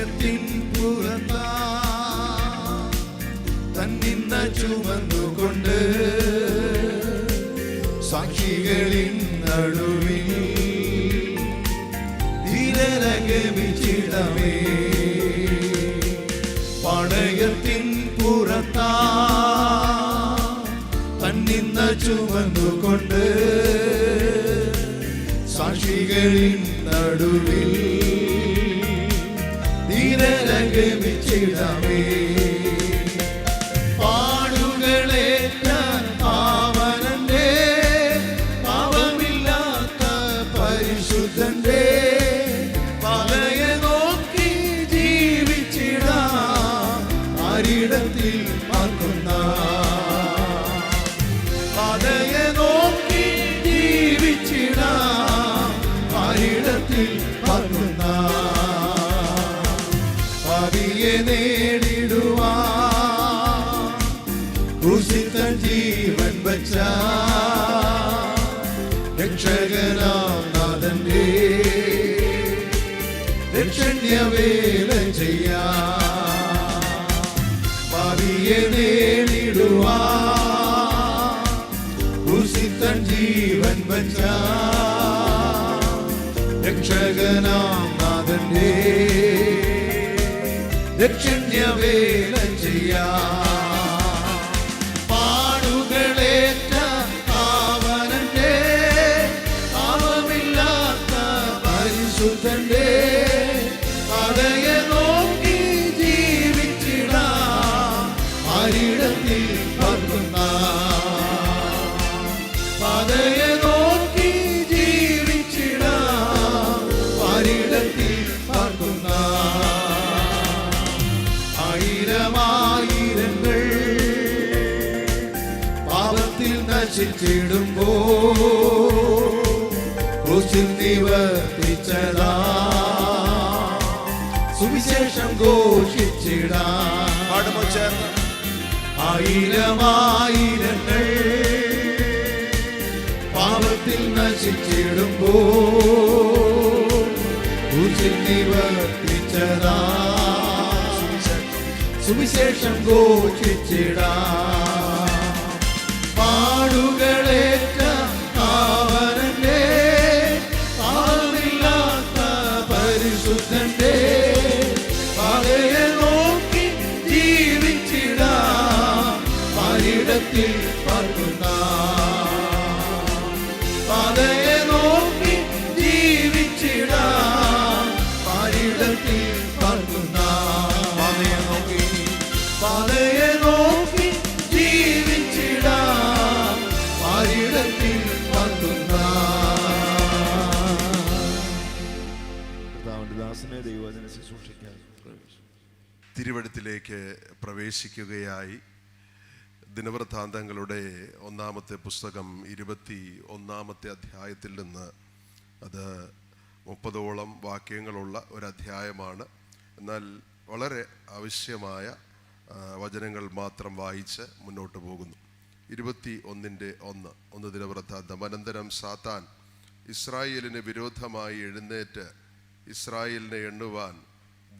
പാളയത്തിൻ പുറത്താ തന്നിന്ന ചുമന്നുകൊണ്ട് സാക്ഷികളിൻ നടുവിൽ ധീരരഗമിച്ചിടമേ. പാളയത്തിൻ പുറത്താ തന്നിന്ന ചുമന്നുകൊണ്ട് സാക്ഷികളിൻ നടുവിൽ ധീരരഗമിച്ചിടമേ. പാടുകളേറ്റ പാവനന്റെ പാപമില്ലാത്ത പരിശുദ്ധന്റെ പാതയെ നോക്കി ജീവിച്ചിടാം ആരിടത്തിൽ പാർക്കുന്ന. പാതയെ നോക്കി ജീവിച്ചിടാം ആരിടത്തിൽ പാർക്കുന്ന. പാപിയെ നേടിടുവാൻ ക്രൂശിതൻ ജീവൻ വച്ച രക്ഷകനാം നാഥന്റെ രക്ഷണ്യവേല ചെയ്യാം. പാപിയെ നേടിടുവാൻ ക്രൂശിതൻ ജീവൻ വച്ച രക്ഷകനാം നാഥന്റെ രക്ഷണ്യവേല ചെയ്യാം. പാടുകളേറ്റ പാവനന്റെ പാപമില്ലാത്ത പരിശുദ്ധന്റെ പാതയെ നോക്കി ജീവിച്ചിടാം ആരിടത്തിൽ പാർക്കുന്ന. പാതയെ നോക്കി ജീവിച്ചിടാം ആരിടത്തിൽ പാർക്കുന്ന. ആയിരമായിരങ്ങൾ പാപത്തിൽ നശിച്ചിടുമ്പോ ക്രൂശിൽ നിവർത്തിച്ചതാ സുവിശേഷം ഘോഷിച്ചിടാം. പാടുമോ ചേർന്ന്? ആയിരമായിരങ്ങൾ പാപത്തിൽ നശിച്ചിടുമ്പോ ക്രൂശിൽ നിവർത്തിച്ചതാ സുവിശേഷം ഘോഷിച്ചിടാം. പാടുകളേറ്റ പാവനന്റെ പാപമില്ലാത്ത പരിശുദ്ധന്റെ പാതയെ നോക്കി ജീവിച്ചിടാം ആരിടത്തിൽ പാർക്കുന്ന. പാതയെ നോക്കി ജീവിച്ചിടാം ആരിടത്തിൽ പാർക്കുന്ന. പാതയെ നോക്കി ജീവിച്ചിടാം ആരിടത്തിൽ പാർക്കുന്ന. ദാസനെ ദൈവവചന ശുശ്രൂഷിക്കാൻ തിരുവെഴുത്തിലേക്ക് പ്രവേശിക്കുകയായി. ദിനവൃത്താന്തങ്ങളുടെ 1-ാമത്തെ പുസ്തകം 21-ാമത്തെ അധ്യായത്തിൽ നിന്ന് അത് 30ഓളം വാക്യങ്ങളുള്ള ഒരധ്യായമാണ്. എന്നാൽ വളരെ ആവശ്യമായ വചനങ്ങൾ മാത്രം വായിച്ച് മുന്നോട്ട് പോകുന്നു. 21:1 ദിനവൃത്താന്തം. അനന്തരം സാത്താൻ ഇസ്രായേലിന് വിരോധമായി എഴുന്നേറ്റ് ഇസ്രായേലിനെ എണ്ണുവാൻ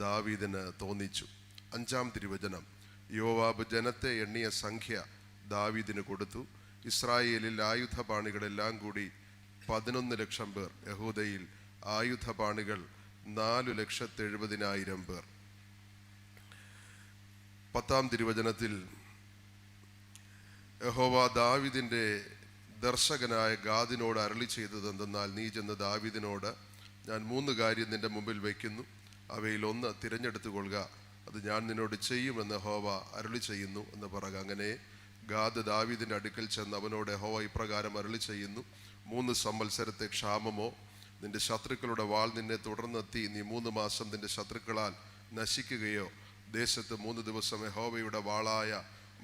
ദാവീദിന് തോന്നിച്ചു. 5-ാം തിരുവചനം. യോവാബ് ജനത്തെ എണ്ണിയ സംഖ്യ ദാവീദിന് കൊടുത്തു. ഇസ്രായേലിൽ ആയുധപാണികളെല്ലാം കൂടി 11 ലക്ഷം പേർ. യഹൂദയിൽ ആയുധപാണികൾ 4,70,000 പേർ. 10-ാം തിരുവചനത്തിൽ യഹോവ ദാവീദിന്റെ ദർശകനായ ഗാദിനോട് അരുളി ചെയ്തത് എന്തെന്നാൽ, നീ ചെന്ന് ദാവീദിനോട് ഞാൻ 3 കാര്യം നിന്റെ മുമ്പിൽ വയ്ക്കുന്നു, അവയിൽ 1 തിരഞ്ഞെടുത്തു കൊള്ളുക, അത് ഞാൻ നിന്നോട് ചെയ്യുമെന്ന് യഹോവ അരുളി ചെയ്യുന്നു എന്ന് പറയുക. അങ്ങനെ ഗാദ് ദാവീദിന്റെ അടുക്കൽ ചെന്ന് അവനോട് യഹോവ ഇപ്രകാരം അരുളി ചെയ്യുന്നു, 3 സംവത്സരത്തെ ക്ഷാമമോ നിന്റെ ശത്രുക്കളുടെ വാൾ നിന്നെ തുടർന്നെത്തി നീ 3 മാസം നിന്റെ ശത്രുക്കളാൽ നശിക്കുകയോ, ദേശത്ത് 3 ദിവസം യഹോവയുടെ വാളായ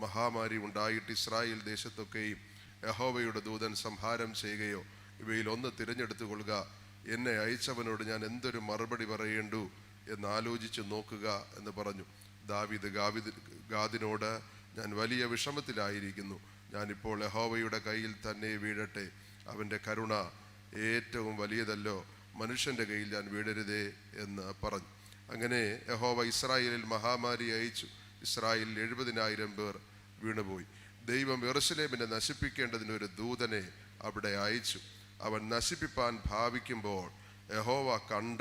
മഹാമാരി ഉണ്ടായിട്ട് ഇസ്രായേൽ ദേശത്തൊക്കെയും യഹോവയുടെ ദൂതൻ സംഹാരം ചെയ്യുകയോ, ഇവയിൽ 1 തിരഞ്ഞെടുത്തു കൊള്ളുക, എന്നെ അയച്ചവനോട് ഞാൻ എന്തൊരു മറുപടി പറയേണ്ടു എന്ന് ആലോചിച്ച് നോക്കുക എന്ന് പറഞ്ഞു. ദാവീദ് ഗാദിനോട്, ഞാൻ വലിയ വിഷമത്തിലായിരിക്കുന്നു, ഞാനിപ്പോൾ യഹോവയുടെ കയ്യിൽ തന്നെ വീഴട്ടെ, അവൻ്റെ കരുണ ഏറ്റവും വലിയതല്ലോ, മനുഷ്യൻ്റെ കയ്യിൽ ഞാൻ വീഴരുതേ എന്ന് പറഞ്ഞു. അങ്ങനെ യഹോവ ഇസ്രായേലിൽ മഹാമാരി അയച്ചു. ഇസ്രായേലിൽ 70,000 പേർ വീണുപോയി. ദൈവം യെരൂശലേമിനെ നശിപ്പിക്കേണ്ടതിന് ഒരു ദൂതനെ അവിടെ അയച്ചു. അവൻ നശിപ്പിപ്പാൻ ഭാവിക്കുമ്പോൾ യഹോവ കണ്ട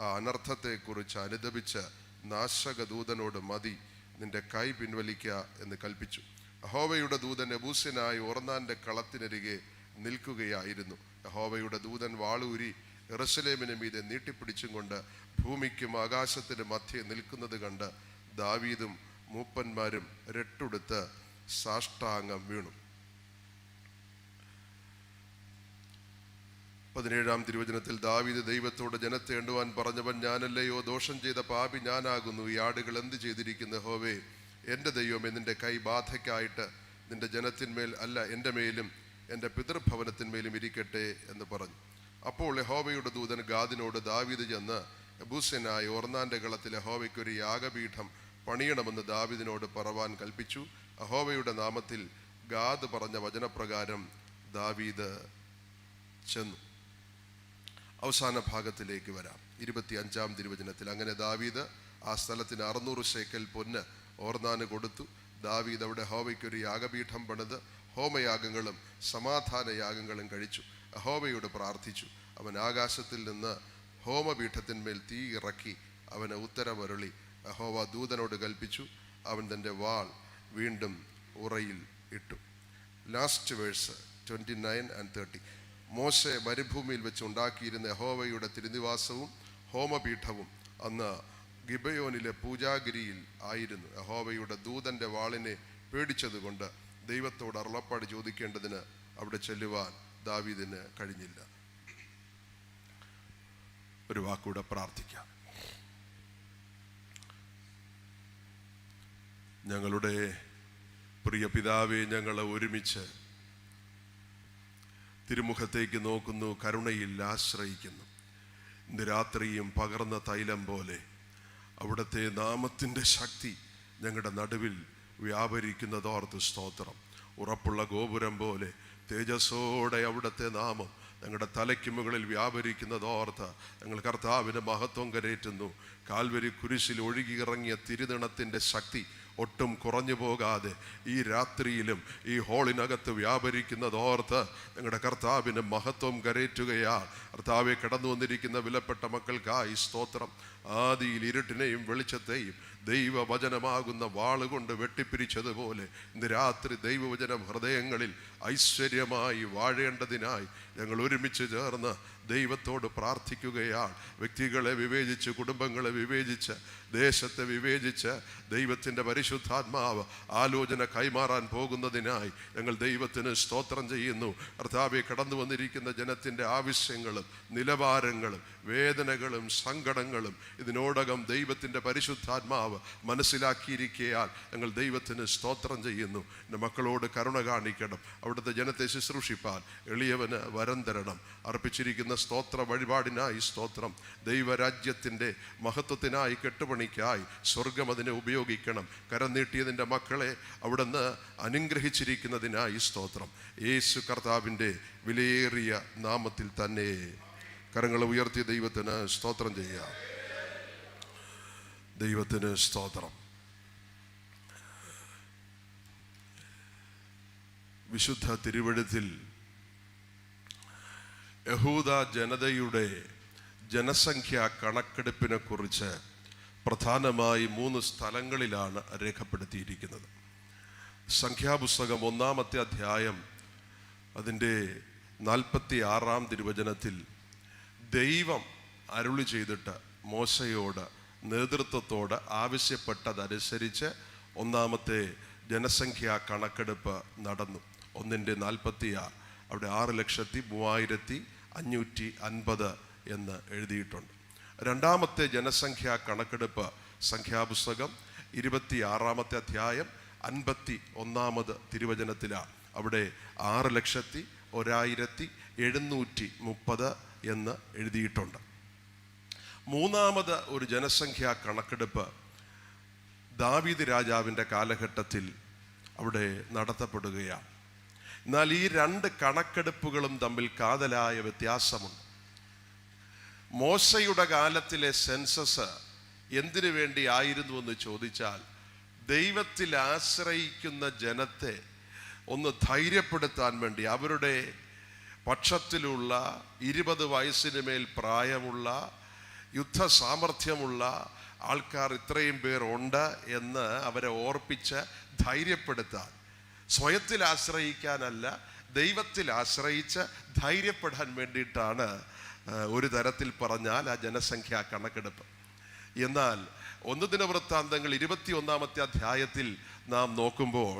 ആ അനർത്ഥത്തെക്കുറിച്ച് അനുദപിച്ച് നാശക ദൂതനോട് മതി, നിന്റെ കൈ പിൻവലിക്കുക എന്ന് കൽപ്പിച്ചു. യഹോവയുടെ ദൂതൻ യെബൂസ്യനായ ഒർന്നാന്റെ കളത്തിനരികെ നിൽക്കുകയായിരുന്നു. യഹോവയുടെ ദൂതൻ വാളൂരി യെരൂശലേമിന് മീതെ നീട്ടിപ്പിടിച്ചും കൊണ്ട് ഭൂമിക്കും ആകാശത്തിനും മധ്യേ നിൽക്കുന്നത് കണ്ട് ദാവീദും മൂപ്പന്മാരും രട്ടുടുത്ത് സാഷ്ടാംഗം വീണു. 17-ാം തിരുവചനത്തിൽ ദാവീദ് ദൈവത്തോട് ജനത്തെ എണ്ണുവാൻ പറഞ്ഞവൻ ഞാനല്ലയോ, ദോഷം ചെയ്ത പാപി ഞാനാകുന്നു. ഈ ആടുകൾ എന്ത് ചെയ്തിരിക്കുന്നു? യഹോവേ എൻ്റെ ദൈവമേ, നിന്റെ കൈ ബാധയ്ക്കായിട്ട് നിന്റെ ജനത്തിന്മേൽ അല്ല, എൻ്റെ മേലും എൻ്റെ പിതൃഭവനത്തിന്മേലും ഇരിക്കട്ടെ എന്ന് പറഞ്ഞു. അപ്പോൾ യഹോവയുടെ ദൂതൻ ഗാദിനോട് ദാവീദ് ചെന്ന് യെബൂസ്യനായ ഒർന്നാന്റെ കളത്തിൽ യഹോവയ്ക്കൊരു യാഗപീഠം പണിയണമെന്ന് ദാവീദിനോട് പറവാൻ കൽപ്പിച്ചു. യഹോവയുടെ നാമത്തിൽ ഗാദ് പറഞ്ഞ വചനപ്രകാരം ദാവീദ് ചെന്നു. അവസാന ഭാഗത്തിലേക്ക് വരാം. 25-ാം തിരുവചനത്തിൽ അങ്ങനെ ദാവീദ് ആ സ്ഥലത്തിന് 600 ശേക്കൽ പൊന്ന് ഓർന്നാന് കൊടുത്തു. ദാവീദ് അവിടെ യഹോവയ്ക്കൊരു യാഗപീഠം പണിത് ഹോമയാഗങ്ങളും സമാധാന യാഗങ്ങളും കഴിച്ചു. യഹോവയോട് പ്രാർത്ഥിച്ചു. അവൻ ആകാശത്തിൽ നിന്ന് ഹോമപീഠത്തിന്മേൽ തീ ഇറക്കി അവന് ഉത്തരമരുളി. യഹോവ ദൂതനോട് കൽപ്പിച്ചു. അവൻ തൻ്റെ വാൾ വീണ്ടും ഉറയിൽ ഇട്ടു. Last verse 29 and 30. മോശെ മരുഭൂമിയിൽ വെച്ച് ഉണ്ടാക്കിയിരുന്ന യഹോവയുടെ തിരുനിവാസവും ഹോമപീഠവും അന്ന് ഗിബയോനിലെ പൂജാഗിരിയിൽ ആയിരുന്നു. യഹോവയുടെ ദൂതന്റെ വാളിനെ പേടിച്ചതുകൊണ്ട് ദൈവത്തോട് അരുളപ്പാട് ചോദിക്കേണ്ടതിന് അവിടെ ചെല്ലുവാൻ ദാവീദിന് കഴിഞ്ഞില്ല. ഒരു വാക്കൂടെ പ്രാർത്ഥിക്കാം. ഞങ്ങളുടെ പ്രിയ പിതാവേ, ഞങ്ങളെ ഒരുമിച്ച് തിരുമുഖത്തേക്ക് നോക്കുന്നു, കരുണയിൽ ആശ്രയിക്കുന്നു. ഇന്ന് രാത്രിയും പകർന്ന തൈലം പോലെ അവിടുത്തെ നാമത്തിൻ്റെ ശക്തി ഞങ്ങളുടെ നടുവിൽ വ്യാപരിക്കുന്നതോർത്ത് സ്തോത്രം. ഉറപ്പുള്ള ഗോപുരം പോലെ തേജസ്സോടെ അവിടുത്തെ നാമം ഞങ്ങളുടെ തലയ്ക്ക് മുകളിൽ വ്യാപരിക്കുന്നതോർത്ത് ഞങ്ങൾ കർത്താവിന് മഹത്വം കരേറ്റുന്നു. കാൽവരി കുരിശിൽ ഒഴുകിയിറങ്ങിയ തിരുനിണത്തിൻ്റെ ശക്തി ഒട്ടും കുറഞ്ഞു പോകാതെ ഈ രാത്രിയിലും ഈ ഹോളിനകത്ത് വ്യാപരിക്കുന്നതോർത്ത് ഞങ്ങളുടെ കർത്താവിന് മഹത്വം കരേറ്റുകയാണ്. കർത്താവെ, കടന്നു വന്നിരിക്കുന്ന വിലപ്പെട്ട മക്കൾക്കായി സ്തോത്രം. ആദിയിൽ ഇരുട്ടിനെയും വെളിച്ചത്തെയും ദൈവവചനമാകുന്ന വാളുകൊണ്ട് വെട്ടിപ്പിരിച്ചതുപോലെ ഇന്ന് രാത്രി ദൈവവചനം ഹൃദയങ്ങളിൽ ഐശ്വര്യമായി വാഴേണ്ടതിനായി ഞങ്ങൾ ഒരുമിച്ച് ചേർന്ന് ദൈവത്തോട് പ്രാർത്ഥിക്കുകയാണ്. വ്യക്തികളെ വിവേചിച്ച്, കുടുംബങ്ങളെ വിവേചിച്ച്, ദേശത്തെ വിവേചിച്ച് ദൈവത്തിൻ്റെ പരിശുദ്ധാത്മാവ് ആലോചന കൈമാറാൻ പോകുന്നതിനായി ഞങ്ങൾ ദൈവത്തിന് സ്തോത്രം ചെയ്യുന്നു. കർത്താവെ, കടന്നു വന്നിരിക്കുന്ന ജനത്തിൻ്റെ ആവശ്യങ്ങളും നിലവാരങ്ങളും വേദനകളും സങ്കടങ്ങളും ഇതിനോടകം ദൈവത്തിൻ്റെ പരിശുദ്ധാത്മാവ് മനസ്സിലാക്കിയിരിക്കയാൽ ഞങ്ങൾ ദൈവത്തിന് സ്തോത്രം ചെയ്യുന്നു. എൻ്റെ മക്കളോട് കരുണ കാണിക്കണം. അവിടുത്തെ ജനത്തെ ശുശ്രൂഷിപ്പാൻ എളിയവന് വരം തരണം. അർപ്പിച്ചിരിക്കുന്ന സ്തോത്ര വഴിപാടിനായി സ്തോത്രം. ദൈവരാജ്യത്തിൻ്റെ മഹത്വത്തിനായി കെട്ടുപണിക്കായി സ്വർഗം അതിനെ ഉപയോഗിക്കണം. കരം നീട്ടിയതിൻ്റെ മക്കളെ അവിടുന്ന് അനുഗ്രഹിച്ചിരിക്കുന്നതിനായി സ്തോത്രം. യേശു കർത്താവിൻ്റെ വിലയേറിയ നാമത്തിൽ തന്നെ കരങ്ങൾ ഉയർത്തിയ ദൈവത്തിന് സ്തോത്രം ചെയ്യാം. ദൈവത്തിന് സ്തോത്രം. വിശുദ്ധ തിരുവെഴുത്തിൽ യഹൂദ ജനതയുടെ ജനസംഖ്യാ കണക്കെടുപ്പിനെ കുറിച്ച് പ്രധാനമായി 3 സ്ഥലങ്ങളിലാണ് രേഖപ്പെടുത്തിയിരിക്കുന്നത്. സംഖ്യാപുസ്തകം 1-ാമത്തെ അധ്യായം അതിൻ്റെ 46-ാം തിരുവചനത്തിൽ ദൈവം അരുളി ചെയ്തിട്ട് മോശയോട് നേതൃത്വത്തോട് ആവശ്യപ്പെട്ടതനുസരിച്ച് 1-ാമത്തെ ജനസംഖ്യാ കണക്കെടുപ്പ് നടന്നു. 1:46 അവിടെ 6,03,550 എന്ന് എഴുതിയിട്ടുണ്ട്. 2-ാമത്തെ ജനസംഖ്യാ കണക്കെടുപ്പ് സംഖ്യാപുസ്തകം 26-ാമത്തെ അധ്യായം 51-ാമത് തിരുവചനത്തിലാണ്. അവിടെ 6,01,730 എന്ന് എഴുതിയിട്ടുണ്ട്. 3-ാമത് ഒരു ജനസംഖ്യാ കണക്കെടുപ്പ് ദാവീദ് രാജാവിൻ്റെ കാലഘട്ടത്തിൽ അവിടെ നടത്തപ്പെടുകയാണ്. എന്നാൽ ഈ 2 കണക്കെടുപ്പുകളും തമ്മിൽ കാതലായ വ്യത്യാസമുണ്ട്. മോശയുടെ കാലത്തിലെ സെൻസസ് എന്തിനു വേണ്ടി ആയിരുന്നു എന്ന് ചോദിച്ചാൽ, ദൈവത്തിൽ ആശ്രയിക്കുന്ന ജനത്തെ ഒന്ന് ധൈര്യപ്പെടുത്താൻ വേണ്ടി. അവരുടെ പക്ഷത്തിലുള്ള 20 വയസ്സിന് മേൽ പ്രായമുള്ള യുദ്ധ സാമർഥ്യമുള്ള ആൾക്കാർ ഇത്രയും പേർ ഉണ്ട് എന്ന് അവരെ ഓർപ്പിച്ച് ധൈര്യപ്പെടുത്താൻ, സ്വയത്തിൽ ആശ്രയിക്കാനല്ല, ദൈവത്തിൽ ആശ്രയിച്ച് ധൈര്യപ്പെടാൻ വേണ്ടിയിട്ടാണ് ഒരു തരത്തിൽ പറഞ്ഞാൽ ആ ജനസംഖ്യാ കണക്കെടുപ്പ്. എന്നാൽ 1 ദിനവൃത്താന്തങ്ങൾ 21-ാമത്തെ അധ്യായത്തിൽ നാം നോക്കുമ്പോൾ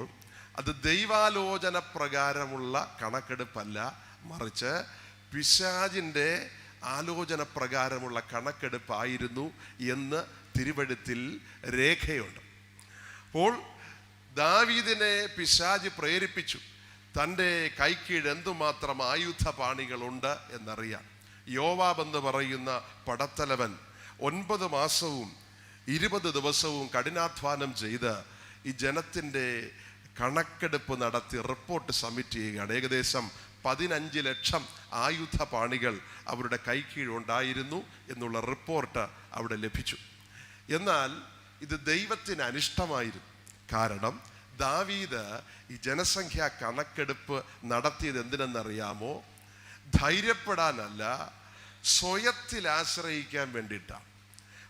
അത് ദൈവാലോചന പ്രകാരമുള്ള കണക്കെടുപ്പല്ല, മറിച്ച് പിശാചിൻ്റെ ആലോചന പ്രകാരമുള്ള കണക്കെടുപ്പായിരുന്നു എന്ന് തിരുവെഴുത്തിൽ രേഖയുണ്ട്. അപ്പോൾ ദാവീദിനെ പിശാച് പ്രേരിപ്പിച്ചു. തൻ്റെ കൈക്കീഴ് എന്തുമാത്രം ആയുധപാണികളുണ്ട് എന്നറിയാം. യോവാബ് എന്ന് പറയുന്ന പടത്തലവൻ 9 മാസവും 20 ദിവസവും കഠിനാധ്വാനം ചെയ്ത് ഈ ജനത്തിൻ്റെ കണക്കെടുപ്പ് നടത്തി റിപ്പോർട്ട് സബ്മിറ്റ് ചെയ്യുകയാണ്. ഏകദേശം 15 ലക്ഷം ആയുധപാണികൾ അവരുടെ കൈക്കീഴുണ്ടായിരുന്നു എന്നുള്ള റിപ്പോർട്ട് അവിടെ ലഭിച്ചു. എന്നാൽ ഇത് ദൈവത്തിന് അനിഷ്ടമായിരുന്നു. കാരണം ദാവീദ് ഈ ജനസംഖ്യാ കണക്കെടുപ്പ് നടത്തിയത് എന്തിനെന്നറിയാമോ? ധൈര്യപ്പെടാനല്ല, സ്വയത്തിൽ ആശ്രയിക്കാൻ വേണ്ടിയിട്ടാണ്.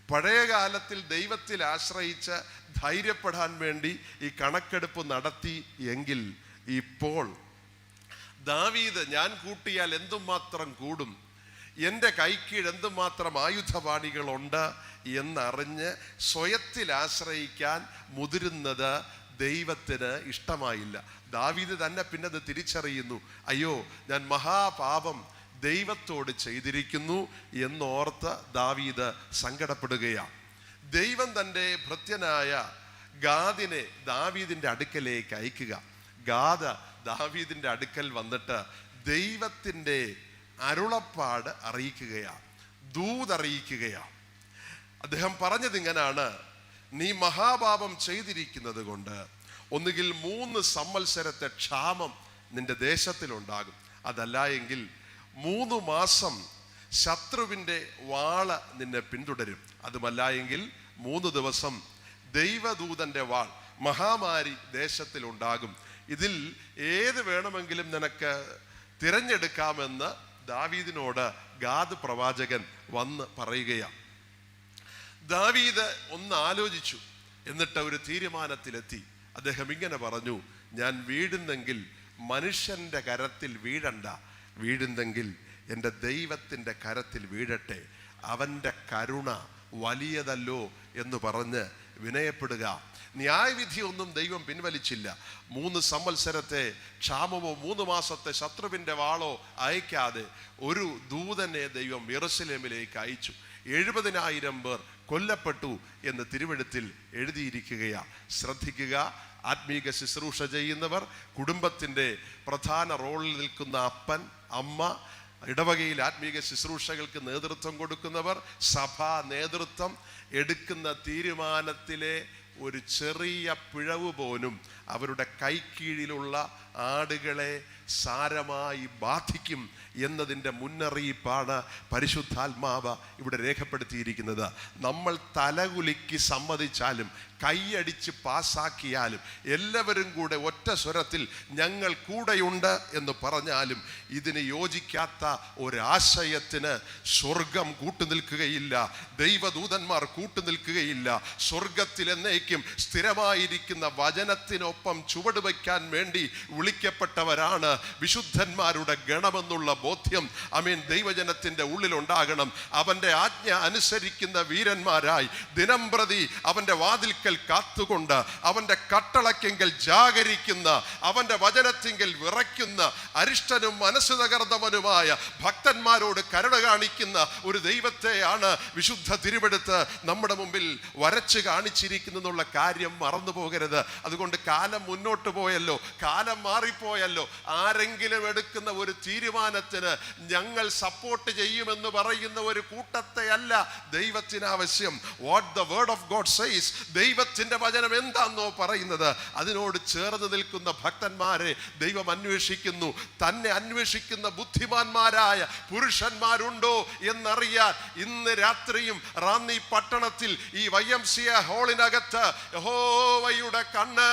പഴയ കാലത്തിൽ ദൈവത്തിൽ ആശ്രയിച്ച് ധൈര്യപ്പെടാൻ വേണ്ടി ഈ കണക്കെടുപ്പ് നടത്തി എങ്കിൽ, ഇപ്പോൾ ദാവീദ് ഞാൻ കൂട്ടിയാൽ എന്തുമാത്രം കൂടും, എൻ്റെ കൈക്കീഴ് എന്തുമാത്രം ആയുധപാണികളുണ്ട് എന്നറിഞ്ഞ് സ്വയത്തിൽ ആശ്രയിക്കാൻ മുതിരുന്നത് ദൈവത്തിന് ഇഷ്ടമായില്ല. ദാവീദ് തന്നെ പിന്നെ അത് തിരിച്ചറിയുന്നു. അയ്യോ, ഞാൻ മഹാപാപം ദൈവത്തോട് ചെയ്തിരിക്കുന്നു എന്നോർത്ത് ദാവീദ് സങ്കടപ്പെടുകയാണ്. ദൈവം തൻ്റെ ഭൃത്യനായ ഗാദിനെ ദാവീദിൻ്റെ അടുക്കലേക്ക് അയക്കുക. ഗാദ് ദാവീദിൻ്റെ അടുക്കൽ വന്നിട്ട് ദൈവത്തിൻ്റെ അരുളപ്പാട് അറിയിക്കുകയാണ്, ദൂതറിയിക്കുകയാണ്. അദ്ദേഹം പറഞ്ഞത് ഇങ്ങനാണ്: നീ മഹാപാപം ചെയ്തിരിക്കുന്നത് കൊണ്ട് ഒന്നുകിൽ 3 സംവത്സരത്തെ ക്ഷാമം നിന്റെ ദേശത്തിലുണ്ടാകും, അതല്ല എങ്കിൽ 3 മാസം ശത്രുവിൻ്റെ വാള് നിന്നെ പിന്തുടരും, അതുമല്ല എങ്കിൽ 3 ദിവസം ദൈവദൂതന്റെ വാൾ, മഹാമാരി ദേശത്തിലുണ്ടാകും. ഇതിൽ ഏത് വേണമെങ്കിലും നിനക്ക് തിരഞ്ഞെടുക്കാമെന്ന് ദാവീദിനോട് ഗാദ് പ്രവാചകൻ വന്ന് പറയുകയാണ്. ദാവീദ് ഒന്ന് ആലോചിച്ചു, എന്നിട്ട് ഒരു തീരുമാനത്തിലെത്തി. അദ്ദേഹം ഇങ്ങനെ പറഞ്ഞു: ഞാൻ വീഴുന്നെങ്കിൽ മനുഷ്യൻ്റെ കരത്തിൽ വീഴണ്ട, വീഴുന്നെങ്കിൽ എൻ്റെ ദൈവത്തിൻ്റെ കരത്തിൽ വീഴട്ടെ, അവൻ്റെ കരുണ വലിയതല്ലോ എന്ന് പറഞ്ഞ് വിനയപ്പെടുക. ന്യായവിധി ഒന്നും ദൈവം പിൻവലിച്ചില്ല. 3 സംവത്സരത്തെ ക്ഷാമമോ 3 മാസത്തെ ശത്രുവിൻ്റെ വാളോ അയക്കാതെ ഒരു ദൂതനെ ദൈവം യെരൂശലേമിലേക്ക് അയച്ചു. 70,000 പേർ കൊല്ലപ്പെട്ടു എന്ന് തിരുവെഴുത്തിൽ എഴുതിയിരിക്കുകയാണ്. ശ്രദ്ധിക്കുക, ആത്മീക ശുശ്രൂഷ ചെയ്യുന്നവർ, കുടുംബത്തിൻ്റെ പ്രധാന റോളിൽ നിൽക്കുന്ന അപ്പൻ, അമ്മ, ഇടവകയിൽ ആത്മീക ശുശ്രൂഷകൾക്ക് നേതൃത്വം കൊടുക്കുന്നവർ, സഭാ നേതൃത്വം എടുക്കുന്ന തീരുമാനത്തിലെ ഒരു ചെറിയ പിഴവ് പോലും അവരുടെ കൈക്കീഴിലുള്ള ആടുകളെ സാരമായി ബാധിക്കും എന്നതിൻ്റെ മുന്നറിയിപ്പാണ് പരിശുദ്ധാത്മാവ് ഇവിടെ രേഖപ്പെടുത്തിയിരിക്കുന്നത്. നമ്മൾ തലകുലുക്കി സമ്മതിച്ചാലും കൈയടിച്ച് പാസാക്കിയാലും എല്ലാവരും കൂടെ ഒറ്റ സ്വരത്തിൽ ഞങ്ങൾ കൂടെയുണ്ട് എന്ന് പറഞ്ഞാലും ഇതിന് യോജിക്കാത്ത ഒരാശയത്തിന് സ്വർഗം കൂട്ടുനിൽക്കുകയില്ല, ദൈവദൂതന്മാർ കൂട്ടുനിൽക്കുകയില്ല. സ്വർഗത്തിൽ എന്നേക്കും സ്ഥിരമായിരിക്കുന്ന വചനത്തിനൊപ്പം ചുവട് വയ്ക്കാൻ വേണ്ടി വിളിക്കപ്പെട്ടവരാണ് വിശുദ്ധന്മാരുടെ ഗണമെന്നുള്ള ബോധ്യം ആമേൻ ദൈവജനത്തിന്റെ ഉള്ളിലുണ്ടാകണം. അവന്റെ ആജ്ഞ അനുസരിക്കുന്ന വീരന്മാരായി ദിനംപ്രതി അവന്റെ വാതിൽക്കൽ കാത്തുകൊണ്ട് അവന്റെ കട്ടളക്കെങ്കിൽ ജാഗരിക്കുന്ന, അവന്റെ വചനത്തിങ്കിൽ വിറയ്ക്കുന്ന, അരിഷ്ടനും മനസ്സ് തകർന്നവനുമായ ഭക്തന്മാരോട് കരുണ കാണിക്കുന്ന ഒരു ദൈവത്തെയാണ് വിശുദ്ധ തിരുവെടുത്ത് നമ്മുടെ മുമ്പിൽ വരച്ച് കാണിച്ചിരിക്കുന്നുള്ള കാര്യം മറന്നു പോകരുത്. അതുകൊണ്ട് കാല കാലം മുന്നോട്ട് പോയല്ലോ, കാലം മാറിപ്പോയല്ലോ. ആരെങ്കിലും എടുക്കുന്ന ഒരു തീരുമാനത്തിന് ഞങ്ങൾ സപ്പോർട്ട് ചെയ്യുമെന്ന് പറയുന്ന ഒരു കൂട്ടത്തെ അല്ല ദൈവത്തിന് ആവശ്യം. What the word of God says, ദൈവത്തിന്റെ വചനം എന്താണെന്നോ പറയുന്നത്, അതിനോട് ചേർന്ന് നിൽക്കുന്ന ഭക്തന്മാരെ ദൈവം അന്വേഷിക്കുന്നു. തന്നെ അന്വേഷിക്കുന്ന ബുദ്ധിമാന്മാരായ പുരുഷന്മാരുണ്ടോ എന്നറിയാൻ ഇന്ന് രാത്രിയും റാന്നി പട്ടണത്തിൽ ഈ YMCA ഹാളിനകത്ത് യഹോവയുടെ കണ്ണ്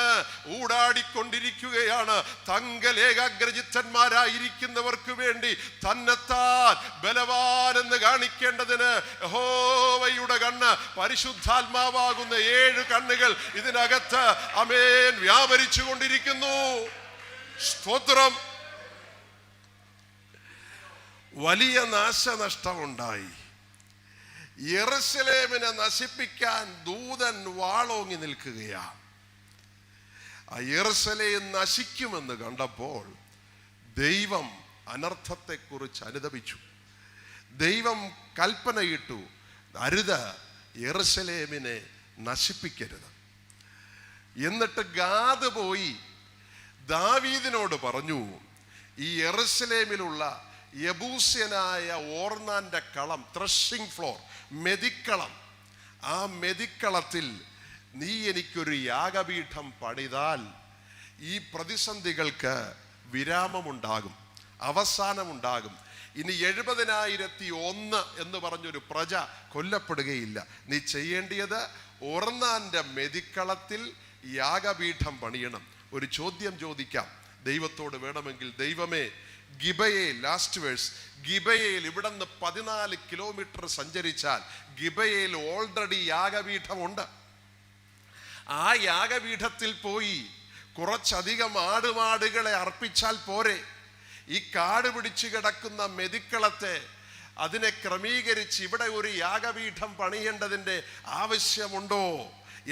ഊടാടിക്കൊണ്ടിരിക്കുകയാണ്. തങ്കലേകാഗ്രചിത്തന്മാരായിരിക്കുന്നവർക്ക് വേണ്ടി തന്നെത്താൻ ബലവാനെന്ന് കാണിക്കേണ്ടതിന് യഹോവയുടെ കണ്ണ്, പരിശുദ്ധാത്മാവാകുന്ന 7 കണ്ണുകൾ ഇതിനകത്ത് ആമേൻ വ്യാപരിച്ചു കൊണ്ടിരിക്കുന്നു. സ്തോത്രം. വലിയ നാശനഷ്ടമുണ്ടായി. യെരൂശലേമിനെ നശിപ്പിക്കാൻ ദൂതൻ വാളോങ്ങി നിൽക്കുകയാണ്. ആ യെരൂശലേം നശിക്കുമെന്ന് കണ്ടപ്പോൾ ദൈവം അനർത്ഥത്തെക്കുറിച്ച് അനുതപിച്ചു. ദൈവം കൽപ്പനയിട്ടു, അരുത്, യെരൂശലേമിനെ നശിപ്പിക്കരുത്. എന്നിട്ട് ഗാദ് പോയി ദാവീദിനോട് പറഞ്ഞു, ഈ യെരൂശലേമിലുള്ള യബൂസ്യനായ ഓർന്നാന്റെ കളം, ത്രഷിംഗ് ഫ്ലോർ, മെതിക്കളം, ആ മെതിക്കളത്തിൽ നീ എനിക്കൊരു യാഗപീഠം പണിതാൽ ഈ പ്രതിസന്ധികൾക്ക് വിരാമമുണ്ടാകും, അവസാനമുണ്ടാകും. ഇനി 70,001 എന്ന് പറഞ്ഞൊരു പ്രജ കൊല്ലപ്പെടുകയില്ല. നീ ചെയ്യേണ്ടിയത് ഓർന്നാന്റെ മെതിക്കളത്തിൽ യാഗപീഠം പണിയണം. ഒരു ചോദ്യം ചോദിക്കാം ദൈവത്തോട് വേണമെങ്കിൽ. ദൈവമേ, ഗിബയയിൽ, ലാസ്റ്റ് വേഴ്സ്, ഗിബയയിൽ ഇവിടുന്ന് 14 കിലോമീറ്റർ സഞ്ചരിച്ചാൽ ഗിബയയിൽ ഓൾറെഡി യാഗപീഠമുണ്ട്. ആ യാഗപീഠത്തിൽ പോയി കുറച്ചധികം ആടുമാടുകളെ അർപ്പിച്ചാൽ പോരെ? ഈ കാട് പിടിച്ചു കിടക്കുന്ന മെതിക്കളത്തെ അതിനെ ക്രമീകരിച്ച് ഇവിടെ ഒരു യാഗപീഠം പണിയേണ്ടതിൻ്റെ ആവശ്യമുണ്ടോ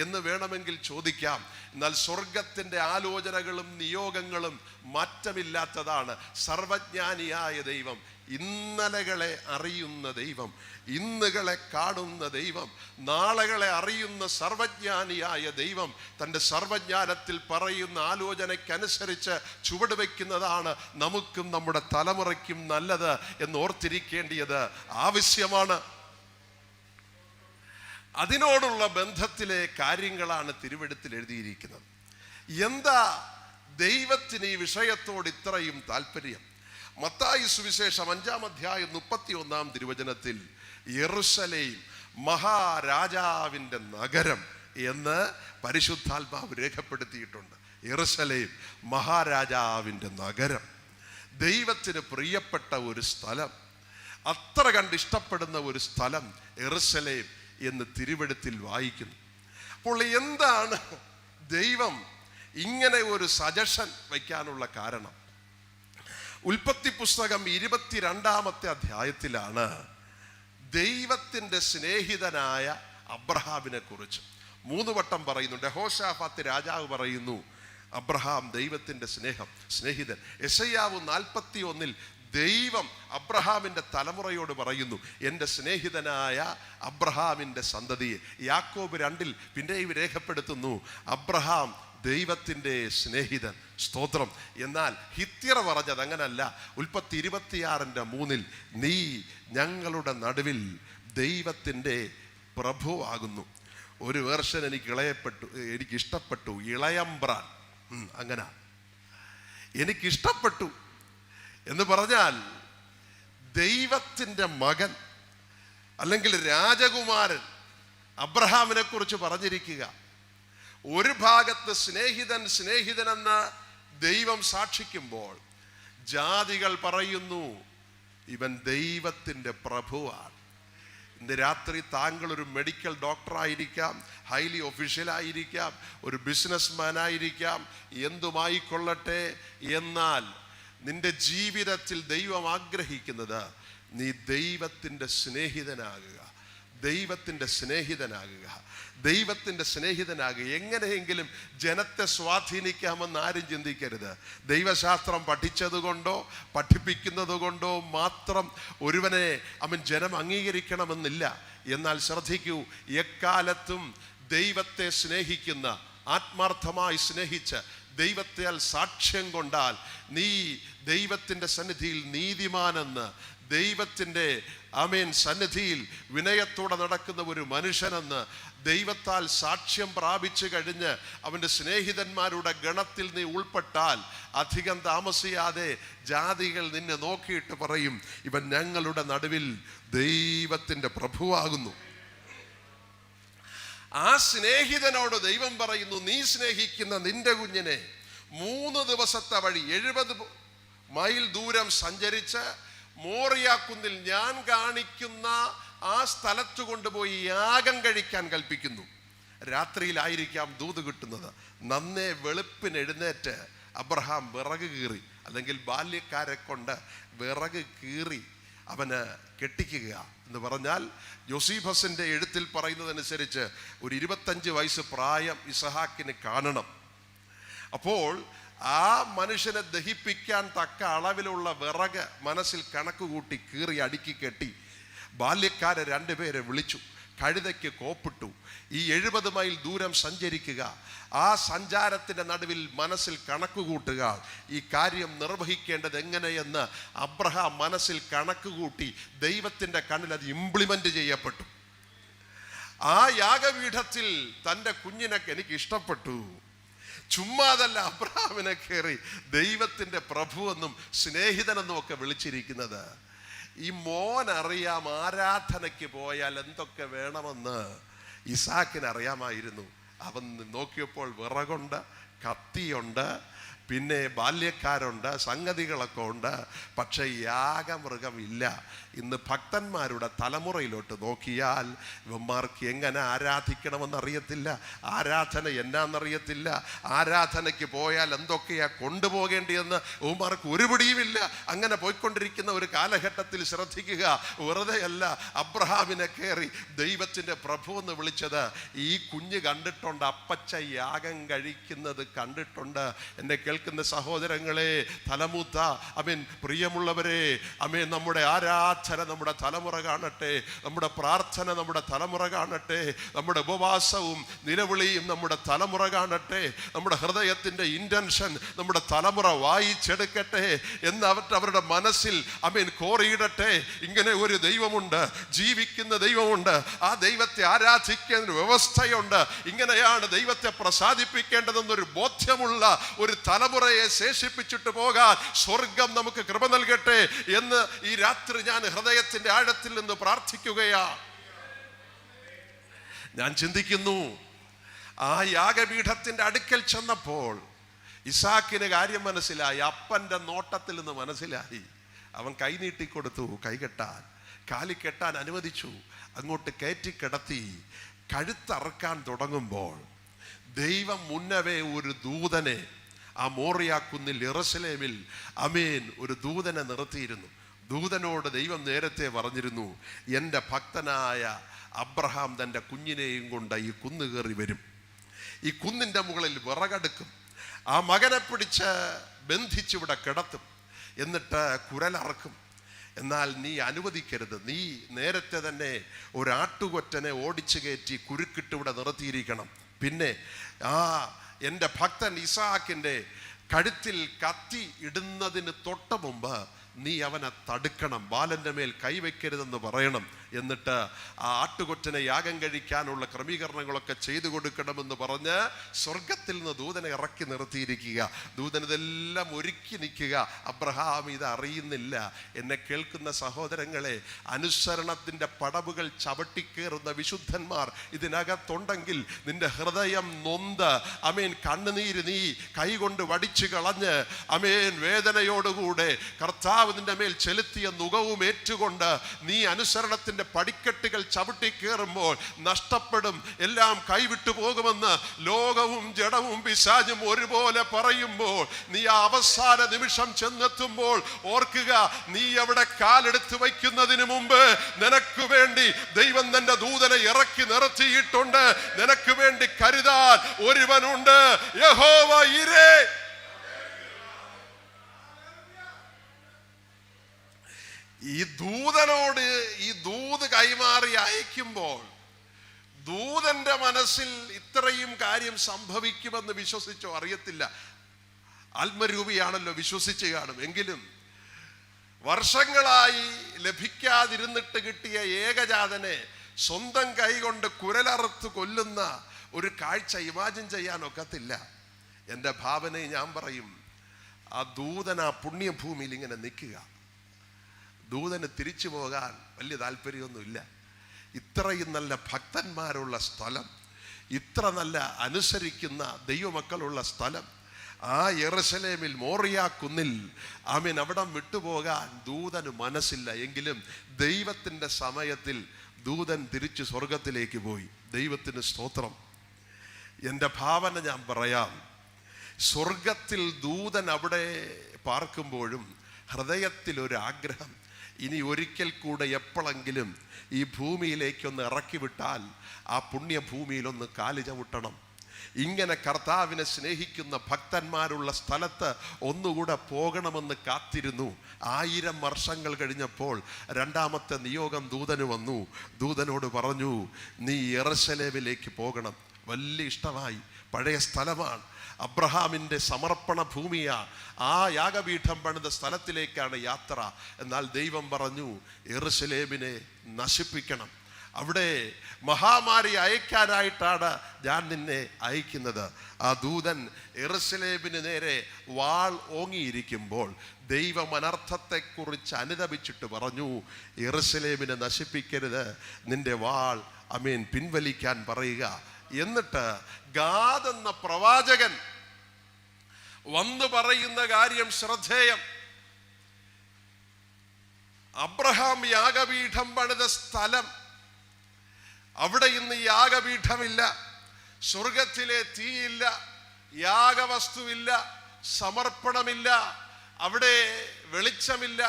എന്ന് വേണമെങ്കിൽ ചോദിക്കാം. എന്നാൽ സ്വർഗത്തിൻ്റെ ആലോചനകളും നിയോഗങ്ങളും മാറ്റമില്ലാത്തതാണ്. സർവജ്ഞാനിയായ ദൈവം, ഇന്നലകളെ അറിയുന്ന ദൈവം, ഇന്നുകളെ കാണുന്ന ദൈവം, നാളെകളെ അറിയുന്ന സർവജ്ഞാനിയായ ദൈവം തൻ്റെ സർവജ്ഞാനത്തിൽ പറയുന്ന ആലോചനയ്ക്കനുസരിച്ച് ചുവട് വയ്ക്കുന്നതാണ് നമുക്കും നമ്മുടെ തലമുറയ്ക്കും നല്ലത് എന്ന് ഓർത്തിരിക്കേണ്ടിയത് ആവശ്യമാണ്. അതിനോടുള്ള ബന്ധത്തിലെ കാര്യങ്ങളാണ് തിരുവെഴുത്തിൽ എഴുതിയിരിക്കുന്നത്. എന്താ ദൈവത്തിന് ഈ വിഷയത്തോട് ഇത്രയും താല്പര്യം? മത്തായി സുവിശേഷം 5-ാം അധ്യായം 31-ാം തിരുവചനത്തിൽ യെരൂശലേം മഹാരാജാവിൻ്റെ നഗരം എന്ന് പരിശുദ്ധാത്മാവ് രേഖപ്പെടുത്തിയിട്ടുണ്ട്. യെരൂശലേം മഹാരാജാവിൻ്റെ നഗരം, ദൈവത്തിന് പ്രിയപ്പെട്ട ഒരു സ്ഥലം, അത്ര കണ്ട് ഇഷ്ടപ്പെടുന്ന ഒരു സ്ഥലം യെരൂശലേം എന്ന് തിരുവെഴുത്തിൽ വായിക്കുന്നു. അപ്പോൾ എന്താണ് ദൈവം ഇങ്ങനെ ഒരു സജഷൻ വയ്ക്കാനുള്ള കാരണം? ഉൽപ്പത്തി പുസ്തകം 22-ാമത്തെ അധ്യായത്തിലാണ് ദൈവത്തിൻ്റെ സ്നേഹിതനായ അബ്രഹാമിനെ കുറിച്ച് 3 വട്ടം പറയുന്നുണ്ട്. യഹോശാഫാത്ത് രാജാവ് പറയുന്നു, അബ്രഹാം ദൈവത്തിൻ്റെ സ്നേഹിതൻ. യെശയ്യാവ് 41-ൽ ദൈവം അബ്രഹാമിൻ്റെ തലമുറയോട് പറയുന്നു, എൻ്റെ സ്നേഹിതനായ അബ്രഹാമിൻ്റെ സന്തതിയെ. യാക്കോബ് 2-ൽ പിന്നെയും രേഖപ്പെടുത്തുന്നു, അബ്രഹാം ദൈവത്തിൻ്റെ സ്നേഹിതൻ. സ്തോത്രം. എന്നാൽ ഹിത്യർ പറഞ്ഞത് അങ്ങനല്ല. ഉൽപ്പത്തി 26-3 നീ ഞങ്ങളുടെ നടുവിൽ ദൈവത്തിൻ്റെ പ്രഭുവാകുന്നു. ഒരു വേർഷൻ എനിക്കിഷ്ടപ്പെട്ടു, ഇളയമ്പ്രാൻ. അങ്ങനെ എനിക്കിഷ്ടപ്പെട്ടു എന്ന് പറഞ്ഞാൽ ദൈവത്തിൻ്റെ മകൻ അല്ലെങ്കിൽ രാജകുമാരൻ അബ്രഹാമിനെ കുറിച്ച് പറഞ്ഞിരിക്കുക. ഒരു ഭാഗത്ത് സ്നേഹിതനെന്ന് ദൈവം സാക്ഷിക്കുമ്പോൾ ജാതികൾ പറയുന്നു ഇവൻ ദൈവത്തിൻ്റെ പ്രഭുവാണ്. ഇന്ന് രാത്രി താങ്കൾ ഒരു മെഡിക്കൽ ഡോക്ടറായിരിക്കാം, ഹൈലി ഒഫീഷ്യലായിരിക്കാം, ഒരു ബിസിനസ്മാൻ ആയിരിക്കാം, എന്തുമായിക്കൊള്ളട്ടെ. എന്നാൽ നിന്റെ ജീവിതത്തിൽ ദൈവം ആഗ്രഹിക്കുന്നത് നീ ദൈവത്തിൻ്റെ സ്നേഹിതനാകുക, ദൈവത്തിൻ്റെ സ്നേഹിതനാകുക, ദൈവത്തിൻ്റെ സ്നേഹിതനാകുക. എങ്ങനെയെങ്കിലും ജനത്തെ സ്വാധീനിക്കാമെന്ന് ആരും ചിന്തിക്കരുത്. ദൈവശാസ്ത്രം പഠിച്ചതുകൊണ്ടോ പഠിപ്പിക്കുന്നത് കൊണ്ടോ മാത്രം ഒരുവനെ ജനം അംഗീകരിക്കണമെന്നില്ല. എന്നാൽ ശ്രദ്ധിക്കൂ, എക്കാലത്തും ദൈവത്തെ സ്നേഹിക്കുന്ന, ആത്മാർത്ഥമായി സ്നേഹിച്ച് ദൈവത്താൽ സാക്ഷ്യം കൊണ്ടാൽ നീ ദൈവത്തിൻ്റെ സന്നിധിയിൽ നീതിമാനെന്ന്, ദൈവത്തിൻ്റെ സന്നിധിയിൽ വിനയത്തോടെ നടക്കുന്ന ഒരു മനുഷ്യനെന്ന് ദൈവത്താൽ സാക്ഷ്യം പ്രാപിച്ചു കഴിഞ്ഞ് അവൻ്റെ സ്നേഹിതന്മാരുടെ ഗണത്തിൽ നീ ഉൾപ്പെട്ടാൽ അധികം താമസിയാതെ ജാതികൾ നിന്നെ നോക്കിയിട്ട് പറയും, ഇവൻ ഞങ്ങളുടെ നടുവിൽ ദൈവത്തിൻ്റെ പ്രഭുവാകുന്നു. ആ സ്നേഹിതനോട് ദൈവം പറയുന്നു, നീ സ്നേഹിക്കുന്ന നിന്റെ കുഞ്ഞിനെ 3 ദിവസത്തെ വഴി 70 മൈൽ ദൂരം സഞ്ചരിച്ച് മോറിയ കുന്നിൽ ഞാൻ കാണിക്കുന്ന ആ സ്ഥലത്ത് കൊണ്ടുപോയി യാഗം കഴിക്കാൻ കൽപ്പിക്കുന്നു. രാത്രിയിലായിരിക്കാം ദൂത് കിട്ടുന്നത്. നന്നേ വെളുപ്പിന് എഴുന്നേറ്റ് അബ്രഹാം വിറക് കീറി, അല്ലെങ്കിൽ ബാല്യക്കാരെ കൊണ്ട് വിറക് കീറി അവന് കെട്ടിക്കുക എന്ന് പറഞ്ഞാൽ, ജോസീഫസിൻ്റെ എഴുത്തിൽ പറയുന്നതനുസരിച്ച് ഒരു 25 വയസ്സ് പ്രായം ഇസഹാക്കിന് കാണണം. അപ്പോൾ ആ മനുഷ്യനെ ദഹിപ്പിക്കാൻ തക്ക അളവിലുള്ള വിറക് മനസ്സിൽ കണക്ക് കൂട്ടി കീറി അടുക്കി കെട്ടി ബാല്യക്കാരെ 2 പേരെ വിളിച്ചു, കഴുതയ്ക്ക് കോപ്പിട്ടു. ഈ 70 മൈൽ ദൂരം സഞ്ചരിക്കുക, ആ സഞ്ചാരത്തിൻ്റെ നടുവിൽ മനസ്സിൽ കണക്ക് കൂട്ടുക, ഈ കാര്യം നിർവഹിക്കേണ്ടത് എങ്ങനെയെന്ന് അബ്രഹാം മനസ്സിൽ കണക്ക് കൂട്ടി. ദൈവത്തിൻ്റെ കണ്ണിൽ അത് ഇംപ്ലിമെൻ്റ് ചെയ്യപ്പെട്ടു. ആ യാഗപീഠത്തിൽ തൻ്റെ കുഞ്ഞിനെ എനിക്ക് ഇഷ്ടപ്പെട്ടു. ചുമ്മാതല്ല അബ്രഹാമിനെ കയറി ദൈവത്തിൻ്റെ പ്രഭുവെന്നും സ്നേഹിതനെന്നും ഒക്കെ വിളിച്ചിരിക്കുന്നത്. ഈ മോൻ അറിയാം ആരാധനയ്ക്ക് പോയാൽ എന്തൊക്കെ വേണമെന്ന് ഇസാക്കിന് അറിയാമായിരുന്നു. അവൻ നോക്കിയപ്പോൾ വിറകുണ്ട്, കത്തിയുണ്ട്, പിന്നെ ബാല്യക്കാരുണ്ട്, സംഗതികളൊക്കെ ഉണ്ട്. പക്ഷെ യാഗമൃഗം ഇല്ല. ഇന്ന് ഭക്തന്മാരുടെ തലമുറയിലോട്ട് നോക്കിയാൽ ഇവന്മാർക്ക് എങ്ങനെ ആരാധിക്കണമെന്നറിയത്തില്ല, ആരാധന എന്നാന്നറിയത്തില്ല, ആരാധനയ്ക്ക് പോയാൽ എന്തൊക്കെയാ കൊണ്ടുപോകേണ്ടിയെന്ന് ഇവന്മാർക്ക് ഒരു പിടിയുമില്ല. അങ്ങനെ പോയിക്കൊണ്ടിരിക്കുന്ന ഒരു കാലഘട്ടത്തിൽ ശ്രദ്ധിക്കുക, വെറുതെ അല്ല അബ്രഹാമിനെ കയറി ദൈവത്തിൻ്റെ പ്രഭു എന്ന് വിളിച്ചത്. ഈ കുഞ്ഞ് കണ്ടിട്ടുണ്ട്, അപ്പച്ച യാഗം കഴിക്കുന്നത് കണ്ടിട്ടുണ്ട്. എന്നെ കേൾക്കുന്ന സഹോദരങ്ങളെ, തലമൂത്ത പ്രിയമുള്ളവരെ, നമ്മുടെ ആരാധന നമ്മുടെ തലമുറ കാണട്ടെ, നമ്മുടെ പ്രാർത്ഥന നമ്മുടെ തലമുറ കാണട്ടെ, നമ്മുടെ ഉപവാസവും നിലവിളിയും നമ്മുടെ തലമുറ കാണട്ടെ, നമ്മുടെ ഹൃദയത്തിൻ്റെ ഇൻറ്റൻഷൻ നമ്മുടെ തലമുറ വായിച്ചെടുക്കട്ടെ എന്ന് അവരുടെ മനസ്സിൽ കോറിയിടട്ടെ. ഇങ്ങനെ ഒരു ദൈവമുണ്ട്, ജീവിക്കുന്ന ദൈവമുണ്ട്, ആ ദൈവത്തെ ആരാധിക്കുന്ന വ്യവസ്ഥയുണ്ട്. ഇങ്ങനെയാണ് ദൈവത്തെ പ്രസാദിപ്പിക്കേണ്ടതെന്നൊരു ബോധ്യമുള്ള ഒരു തലമുറയെ ശേഷിപ്പിച്ചിട്ട് പോകാൻ സ്വർഗം നമുക്ക് കൃപ നൽകട്ടെ എന്ന് ഈ രാത്രി ഞാൻ ഹൃദയത്തിന്റെ ആഴത്തിൽ നിന്ന് പ്രാർത്ഥിക്കുകയാണ്. ഞാൻ ചിന്തിക്കുന്നു, ആ യാഗപീഠത്തിന്റെ അടുക്കൽ ചെന്നപ്പോൾ ഇസാക്കിന് കാര്യം മനസ്സിലായി. അപ്പന്റെ നോട്ടത്തിൽ നിന്ന് മനസ്സിലായി. അവൻ കൈ നീട്ടിക്കൊടുത്തു, കൈകെട്ടാൻ, കാലിക്കെട്ടാൻ അനുവദിച്ചു, അങ്ങോട്ട് കയറ്റിക്കിടത്തി. കഴുത്തറക്കാൻ തുടങ്ങുമ്പോൾ ദൈവം മുന്നവേ ഒരു ദൂതനെ ആ മോറിയ കുന്നിൽ യെരൂശലേമിൽ ഒരു ദൂതനെ നിർത്തിയിരുന്നു. ദൂതനോട് ദൈവം നേരത്തെ പറഞ്ഞിരുന്നു, എൻ്റെ ഭക്തനായ അബ്രഹാം തൻ്റെ കുഞ്ഞിനെയും കൊണ്ട് ഈ കുന്ന് കയറി വരും, ഈ കുന്നിൻ്റെ മുകളിൽ വിറകെടുക്കും, ആ മകനെ പിടിച്ച് ബന്ധിച്ചിവിടെ കിടത്തും, എന്നിട്ട് കുരലറക്കും. എന്നാൽ നീ അനുവദിക്കരുത്, നീ നേരത്തെ തന്നെ ഒരാട്ടുകൊറ്റനെ ഓടിച്ചു കയറ്റി കുരുക്കിട്ട് ഇവിടെ നിർത്തിയിരിക്കണം. പിന്നെ എൻ്റെ ഭക്തൻ ഇസാക്കിൻ്റെ കഴുത്തിൽ കത്തി ഇടുന്നതിന് തൊട്ട് മുമ്പ് നീ അവനെ തടുക്കണം, ബാലൻ്റെ മേൽ കൈവയ്ക്കരുതെന്ന് പറയണം. എന്നിട്ട് ആ ആട്ടുകൊറ്റനെ യാഗം കഴിക്കാനുള്ള ക്രമീകരണങ്ങളൊക്കെ ചെയ്തു കൊടുക്കണമെന്ന് പറഞ്ഞ് സ്വർഗത്തിൽ നിന്ന് ദൂതനെ ഇറക്കി നിർത്തിയിരിക്കുക. ദൂതനിതെല്ലാം ഒരുക്കി നിൽക്കുക. അബ്രഹാം ഇത് അറിയുന്നില്ല. എന്നെ കേൾക്കുന്ന സഹോദരങ്ങളെ, അനുസരണത്തിൻ്റെ പടവുകൾ ചവിട്ടിക്കേറുന്ന വിശുദ്ധന്മാർ ഇതിനകത്തുണ്ടെങ്കിൽ നിന്റെ ഹൃദയം നൊന്ത് കണ്ണുനീര് നീ കൈകൊണ്ട് വടിച്ചു കളഞ്ഞ് വേദനയോടുകൂടെ കർത്താവ് നിന്റെ മേൽ ചെലുത്തിയ നുകവും ഏറ്റുകൊണ്ട് നീ അനുസരണത്തിന്റെ പടിക്കെട്ടുകൾ ചവിട്ടി കയറുമ്പോൾ നഷ്ടപ്പെടും, എല്ലാം കൈവിട്ടു പോകുമെന്ന് ലോകവും ജഡവും പിശാചും ഒരുപോലെ പറയുമ്പോൾ നീ ആ അവസാന നിമിഷം ചെന്നെത്തുമ്പോൾ ഓർക്കുക, നീ അവിടെ കാലെടുത്ത് വയ്ക്കുന്നതിന് മുമ്പ് നിനക്ക് വേണ്ടി ദൈവം തന്റെ ദൂതനെ ഇറക്കി നിർത്തിയിട്ടുണ്ട്. നിനക്ക് വേണ്ടി കരുതാൻ ഒരുവനുണ്ട്, യഹോവ ഇരേ. ഈ ദൂതനോട് ഈ ദൂത് കൈമാറി അയക്കുമ്പോൾ ദൂതന്റെ മനസ്സിൽ ഇത്രയും കാര്യം സംഭവിക്കുമെന്ന് വിശ്വസിച്ചോ അറിയത്തില്ല. ആത്മരൂപിയാണല്ലോ, വിശ്വസിച്ച് കാണും. എങ്കിലും വർഷങ്ങളായി ലഭിക്കാതിരുന്നിട്ട് കിട്ടിയ ഏകജാതനെ സ്വന്തം കൈകൊണ്ട് കുരലറുത്ത് കൊല്ലുന്ന ഒരു കാഴ്ച ഇമാജിൻ ചെയ്യാൻ ഒക്കത്തില്ല. എൻ്റെ ഭാവനയെ ഞാൻ പറയും, ആ ദൂതൻ ആ പുണ്യഭൂമിയിൽ ഇങ്ങനെ നിൽക്കുക. ദൂതന് തിരിച്ചു പോകാൻ വലിയ താല്പര്യമൊന്നുമില്ല. ഇത്രയും നല്ല ഭക്തന്മാരുള്ള സ്ഥലം, ഇത്ര നല്ല അനുസരിക്കുന്ന ദൈവമക്കളുള്ള സ്ഥലം, ആ യെറുശലേമിൽ മോറിയ കുന്നിൽ ആമേൻ അവിടം വിട്ടുപോകാൻ ദൂതന് മനസ്സില്ല. എങ്കിലും ദൈവത്തിൻ്റെ സമയത്തിൽ ദൂതൻ തിരിച്ച് സ്വർഗത്തിലേക്ക് പോയി. ദൈവത്തിന് സ്തോത്രം. എൻ്റെ ഭാവന ഞാൻ പറയാം, സ്വർഗത്തിൽ ദൂതൻ അവിടെ പാർക്കുമ്പോഴും ഹൃദയത്തിൽ ഒരു ആഗ്രഹം, ഇനി ഒരിക്കൽ കൂടെ എപ്പോഴെങ്കിലും ഈ ഭൂമിയിലേക്കൊന്ന് ഇറക്കി വിട്ടാൽ ആ പുണ്യഭൂമിയിലൊന്ന് കാല് ചവിട്ടണം. ഇങ്ങനെ കർത്താവിനെ സ്നേഹിക്കുന്ന ഭക്തന്മാരുള്ള സ്ഥലത്ത് ഒന്നുകൂടെ പോകണമെന്ന് കാത്തിരുന്നു. 1000 വർഷങ്ങൾ കഴിഞ്ഞപ്പോൾ രണ്ടാമത്തെ നിയോഗം ദൂതന് വന്നു. ദൂതനോട് പറഞ്ഞു, നീ യെറുശലേമിലേക്ക് പോകണം. വലിയ ഇഷ്ടമായി. പഴയ സ്ഥലമാണ്, അബ്രഹാമിൻ്റെ സമർപ്പണ ഭൂമിയാ. ആ യാഗപീഠം പണിത സ്ഥലത്തിലേക്കാണ് യാത്ര. എന്നാൽ ദൈവം പറഞ്ഞു, യെറുശലേമിനെ നശിപ്പിക്കണം. അവിടെ മഹാമാരി അയക്കാനായിട്ടാണ് ഞാൻ നിന്നെ അയക്കുന്നത്. ആ ദൂതൻ യെറുശലേമിന് നേരെ വാൾ ഓങ്ങിയിരിക്കുമ്പോൾ ദൈവം അനർത്ഥത്തെക്കുറിച്ച് അനുതപിച്ചിട്ട് പറഞ്ഞു, യെറുശലേമിനെ നശിപ്പിക്കരുത്, നിന്റെ വാൾ പിൻവലിക്കാൻ പറയുക. എന്നിട്ട് ഗാദ് എന്ന പ്രവാചകൻ വന്നു പറയുന്ന കാര്യം ശ്രദ്ധേയം. അബ്രഹാം യാഗപീഠം പണിത സ്ഥലം, അവിടെ ഇന്ന് യാഗപീഠമില്ല, സ്വർഗത്തിലെ തീയില്ല, യാഗവസ്തുവില്ല, സമർപ്പണമില്ല, അവിടെ വെളിച്ചമില്ല.